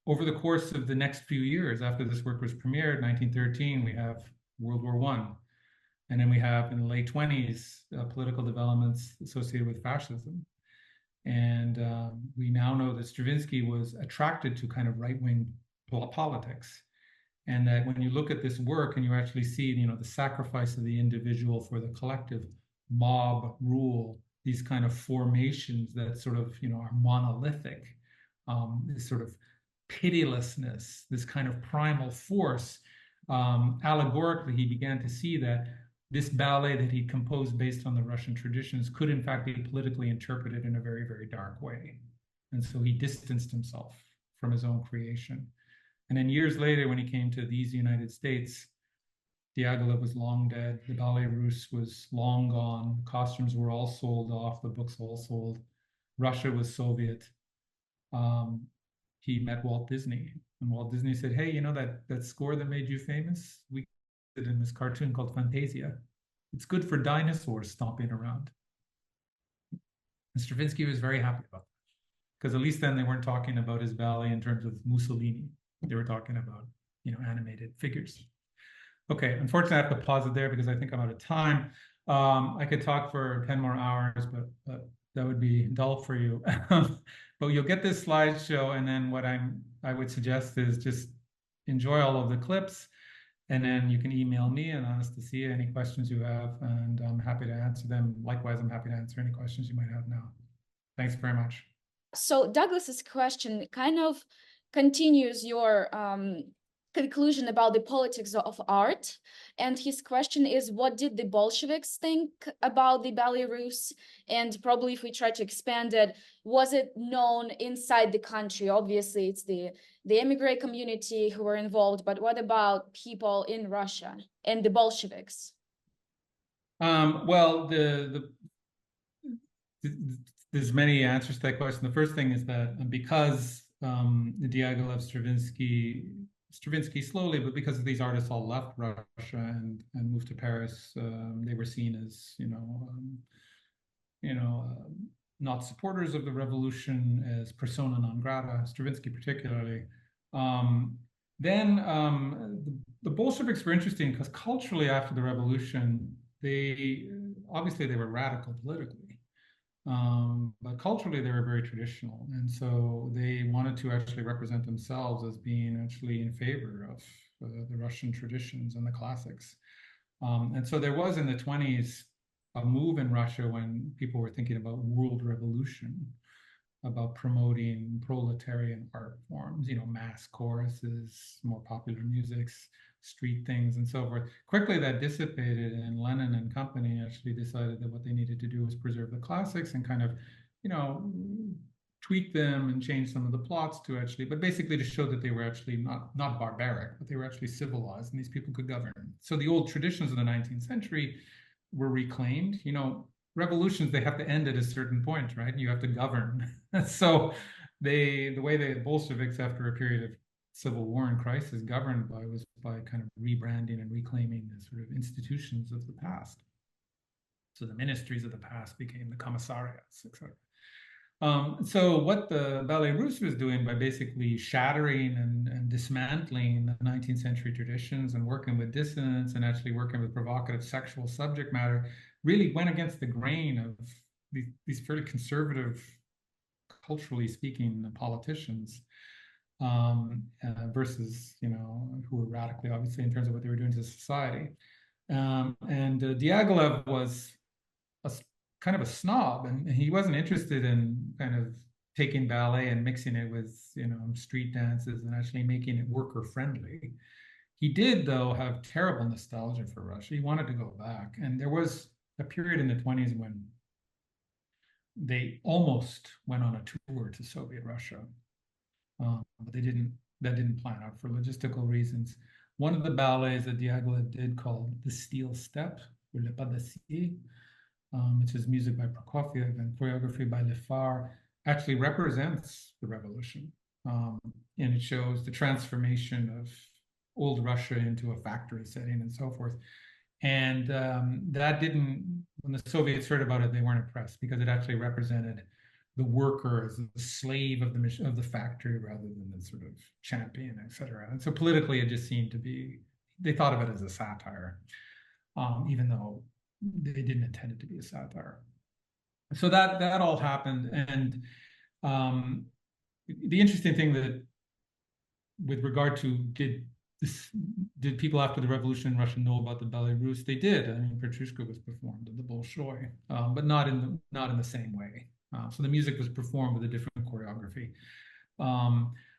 over the course of the next few years after this work was premiered, 1913, we have World War I. And then we have, in the late 20s, political developments associated with fascism. And we now know that Stravinsky was attracted to kind of right-wing politics. And that when you look at this work and you actually see, the sacrifice of the individual for the collective, mob rule, these kind of formations that sort of, are monolithic, this sort of pitilessness, this kind of primal force, allegorically, he began to see that this ballet that he composed based on the Russian traditions could in fact be politically interpreted in a very, very dark way. And so he distanced himself from his own creation. And then years later, when he came to these United States, Diaghilev was long dead. The Ballets Russes was long gone. Costumes were all sold off. The books all sold. Russia was Soviet. He met Walt Disney. And Walt Disney said, hey, that score that made you famous? We did in this cartoon called Fantasia. It's good for dinosaurs stomping around. And Stravinsky was very happy about that. Because at least then they weren't talking about his ballet in terms of Mussolini. They were talking about, animated figures. Okay, unfortunately, I have to pause it there because I think I'm out of time. I could talk for 10 more hours, but that would be dull for you. But you'll get this slideshow, and then what I would suggest is just enjoy all of the clips, and then you can email me and Anastasia any questions you have, and I'm happy to answer them. Likewise, I'm happy to answer any questions you might have now. Thanks very much. So Douglas's question kind of continues your conclusion about the politics of art. And his question is, what did the Bolsheviks think about the Ballets Russes? And probably if we try to expand it, was it known inside the country? Obviously, it's the immigrant community who were involved, but what about people in Russia and the Bolsheviks? Well, there's many answers to that question. The first thing is that because Diaghilev, Stravinsky slowly, but because these artists all left Russia and moved to Paris, they were seen as not supporters of the revolution, as persona non grata, Stravinsky particularly. Then the Bolsheviks were interesting because culturally after the revolution, they were radical politically. But culturally, they were very traditional. And so they wanted to actually represent themselves as being actually in favor of the Russian traditions and the classics. And so there was in the 20s a move in Russia when people were thinking about world revolution, about promoting proletarian art forms, mass choruses, more popular musics, street things, and so forth. Quickly that dissipated, and Lenin and company actually decided that what they needed to do was preserve the classics and kind of, tweak them and change some of the plots to actually, but basically to show that they were actually not barbaric, but they were actually civilized and these people could govern. So the old traditions of the 19th century were reclaimed. Revolutions, they have to end at a certain point, right? You have to govern. So the way the Bolsheviks, after a period of civil war and crisis, governed was by kind of rebranding and reclaiming the sort of institutions of the past. So the ministries of the past became the commissariats, etc. So what the Ballets Russes was doing by basically shattering and dismantling the 19th century traditions and working with dissonance and actually working with provocative sexual subject matter really went against the grain of these fairly conservative, culturally speaking, politicians versus, who were radically, obviously, in terms of what they were doing to society. And Diaghilev was a kind of a snob, and he wasn't interested in kind of taking ballet and mixing it with street dances and actually making it worker friendly. He did, though, have terrible nostalgia for Russia. He wanted to go back, and there was a period in the 20s when they almost went on a tour to Soviet Russia, but they didn't. That didn't plan out for logistical reasons. One of the ballets that Diaghilev did, called the Steel Step, or Le Pas d'Acier, which is music by Prokofiev and choreography by Lefar, actually represents the revolution. And it shows the transformation of old Russia into a factory setting and so forth. And that didn't, when the Soviets heard about it, they weren't impressed because it actually represented the worker as the slave of the factory rather than the sort of champion, et cetera. And so politically, it just seemed to be, they thought of it as a satire, even though they didn't intend it to be a satire. So that all happened, and the interesting thing that, with regard to did people after the revolution in Russia know about the Ballets Russes? They did. I mean, Petrushka was performed in the Bolshoi, but not in the same way. So the music was performed with a different choreography.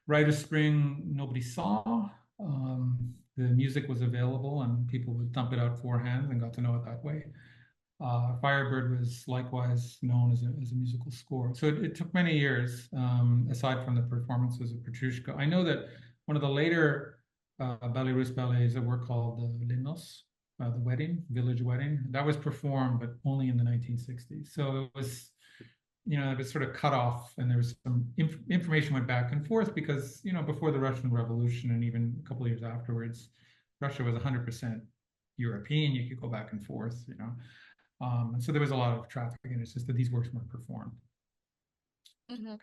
Rite of Spring, nobody saw. The music was available, and people would thump it out forehand and got to know it that way. Firebird was likewise known as a musical score. So it took many years, aside from the performances of Petrushka. I know that one of the later Ballets Russes ballets that were called the Limnos, the wedding, village wedding, that was performed, but only in the 1960s. So it was, it was sort of cut off, and there was some information went back and forth because, before the Russian Revolution and even a couple of years afterwards, Russia was 100% European. You could go back and forth, and so there was a lot of traffic, and it's just that these works weren't performed. Mm-hmm.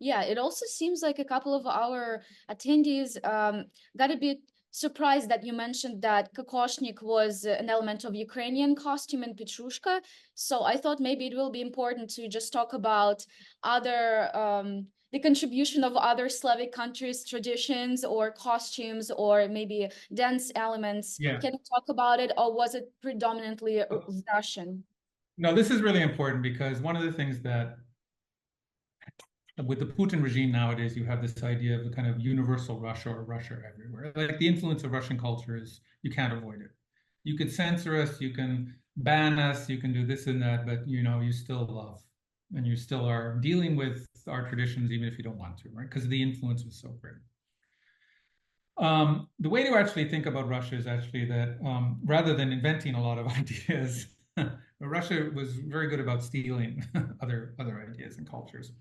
Yeah, it also seems like a couple of our attendees got a bit surprised that you mentioned that kokoshnik was an element of Ukrainian costume in Petrushka. So I thought maybe it will be important to just talk about other the contribution of other Slavic countries' traditions or costumes or maybe dance elements. Yeah. Can you talk about it, or was it predominantly Russian? No, this is really important because one of the things that with the Putin regime nowadays, you have this idea of a kind of universal Russia or Russia everywhere. Like the influence of Russian culture is, you can't avoid it. You could censor us, you can ban us, you can do this and that, but you still love, and you still are dealing with our traditions, even if you don't want to, right? Because the influence was so great. The way to actually think about Russia is actually that rather than inventing a lot of ideas, Russia was very good about stealing other ideas and cultures.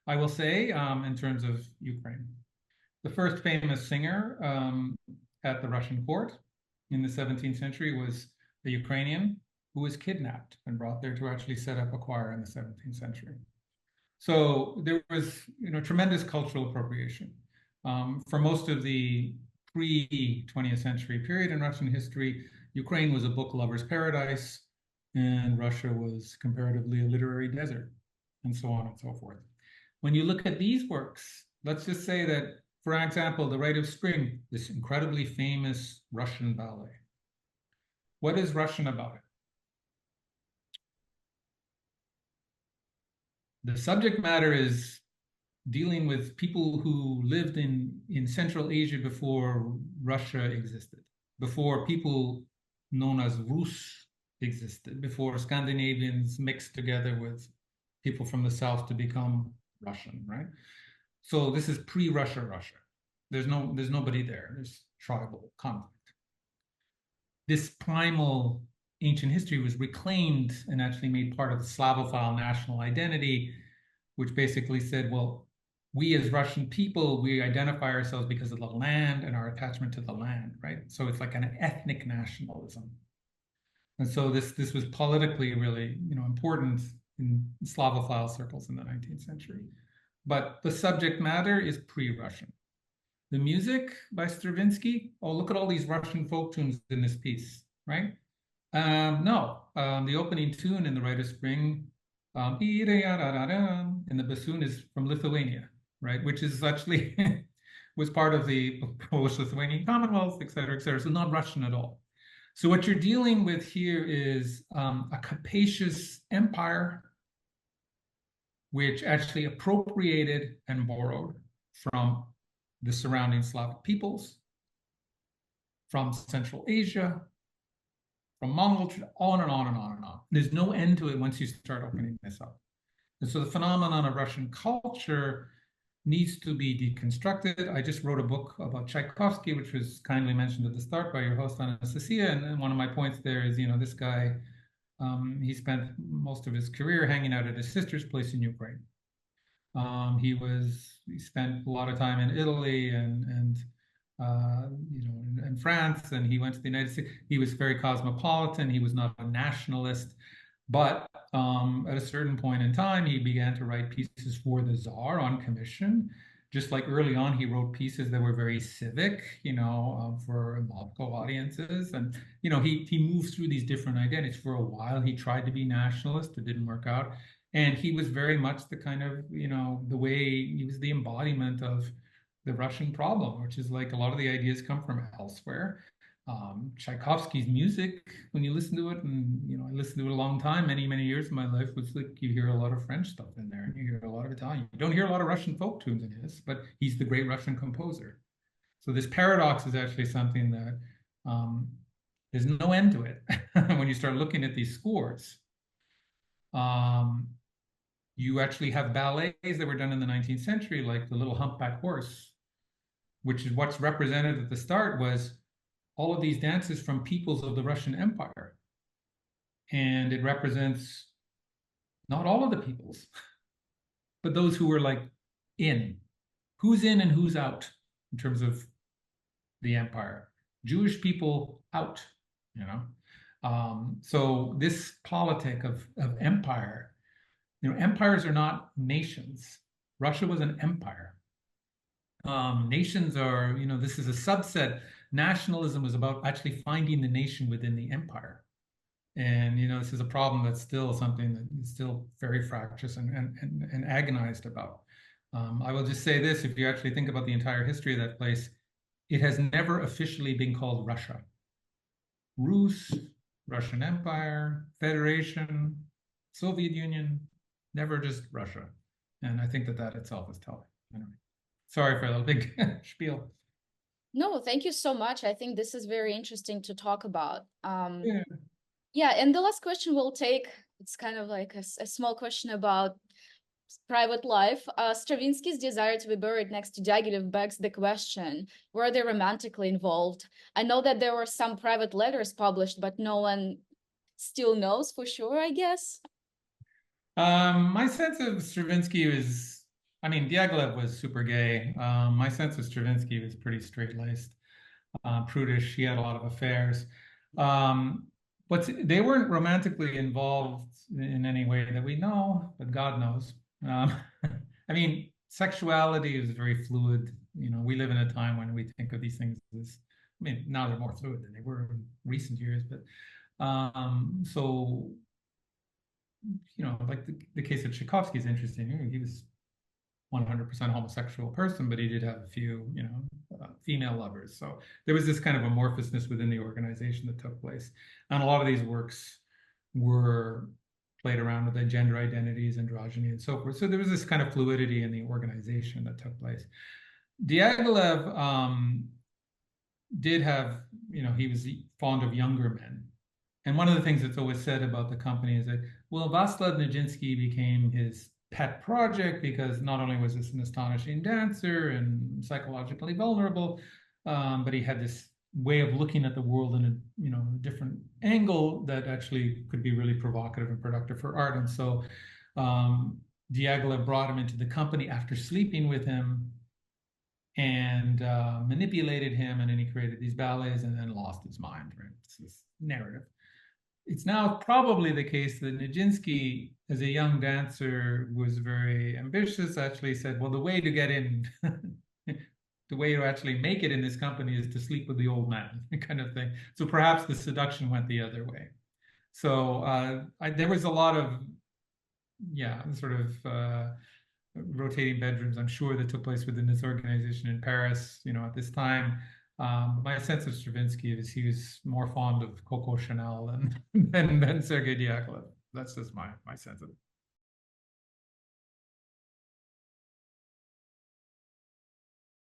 I will say, in terms of Ukraine, the first famous singer at the Russian court in the 17th century was a Ukrainian who was kidnapped and brought there to actually set up a choir in the 17th century. So there was, tremendous cultural appropriation. For most of the pre-20th century period in Russian history, Ukraine was a book lover's paradise. and Russia was comparatively a literary desert, and so on and so forth. When you look at these works, let's just say that, for example, the Rite of Spring, this incredibly famous Russian ballet. What is Russian about it? The subject matter is dealing with people who lived in Central Asia before Russia existed, before people known as Rus existed, before Scandinavians mixed together with people from the South to become Russian, right? So this is pre-Russia, Russia. There's nobody there. There's tribal conflict. This primal ancient history was reclaimed and actually made part of the Slavophile national identity, which basically said, well, we as Russian people, we identify ourselves because of the land and our attachment to the land, right? So it's like an ethnic nationalism. And so this was politically really, important in Slavophile circles in the 19th century. But the subject matter is pre-Russian. The music by Stravinsky, oh, look at all these Russian folk tunes in this piece, right? No, the opening tune in the Rite of Spring, and the bassoon is from Lithuania, right? Which is actually was part of the Polish-Lithuanian Commonwealth, et cetera, so not Russian at all. So what you're dealing with here is a capacious empire which actually appropriated and borrowed from the surrounding Slavic peoples, from Central Asia, from Mongol, on and on and on and on. There's no end to it once you start opening this up. And so the phenomenon of Russian culture needs to be deconstructed. I just wrote a book about Tchaikovsky, which was kindly mentioned at the start by your host, Anastasia. And one of my points there is, this guy, he spent most of his career hanging out at his sister's place in Ukraine. He spent a lot of time in Italy and in France, and he went to the United States. He was very cosmopolitan. He was not a nationalist, but at a certain point in time, he began to write pieces for the Tsar on commission. Just like early on, he wrote pieces that were very civic, for Moscow audiences. And, he moved through these different identities. For a while, he tried to be nationalist. It didn't work out. And he was very much the kind of, the way he was the embodiment of the Russian problem, which is like a lot of the ideas come from elsewhere. Tchaikovsky's music, when you listen to it, and I listened to it a long time, many, many years of my life, was like you hear a lot of French stuff in there, and you hear a lot of Italian. You don't hear a lot of Russian folk tunes in his, but he's the great Russian composer. So this paradox is actually something that there's no end to it when you start looking at these scores. You actually have ballets that were done in the 19th century, like the Little Humpback Horse, which is what's represented at the start was all of these dances from peoples of the Russian Empire. And it represents not all of the peoples, but those who were like in. Who's in and who's out in terms of the empire? Jewish people out, So this politic of empire, empires are not nations. Russia was an empire. Nations are, this is a subset. Nationalism is about actually finding the nation within the empire. And, this is a problem that's still something that is still very fractious and agonized about. I will just say this, if you actually think about the entire history of that place, it has never officially been called Russia. Rus, Russian Empire, Federation, Soviet Union, never just Russia. And I think that itself is telling. Anyway, sorry for a little big spiel. No, thank you so much. I think this is very interesting to talk about. Yeah, and the last question we'll take, it's kind of like a small question about private life. Stravinsky's desire to be buried next to Diaghilev begs the question, were they romantically involved? I know that there were some private letters published, but no one still knows for sure, I guess. My sense of Stravinsky was, Diaghilev was super gay. My sense of Stravinsky was pretty straight-laced, prudish. He had a lot of affairs. But they weren't romantically involved in any way that we know, but God knows. Sexuality is very fluid. We live in a time when we think of these things as, now they're more fluid than they were in recent years, but So, like the case of Tchaikovsky is interesting. He was 100% homosexual person, but he did have a few, female lovers. So there was this kind of amorphousness within the organization that took place. And a lot of these works were played around with their gender identities, androgyny, and so forth. So there was this kind of fluidity in the organization that took place. Diaghilev did have, he was fond of younger men. And one of the things that's always said about the company is that, well, Vaslav Nijinsky became his pet project because not only was this an astonishing dancer and psychologically vulnerable, but he had this way of looking at the world in a different angle that actually could be really provocative and productive for art. And so Diaghilev brought him into the company after sleeping with him and manipulated him, and then he created these ballets and then lost his mind, right? It's this narrative. It's now probably the case that Nijinsky, as a young dancer, was very ambitious, actually said, well, the way to get in, the way to actually make it in this company is to sleep with the old man, kind of thing. So perhaps the seduction went the other way. So there was a lot of, sort of rotating bedrooms, I'm sure, that took place within this organization in Paris, at this time. My sense of Stravinsky is he was more fond of Coco Chanel than Sergei Diaghilev. That's just my sense of it.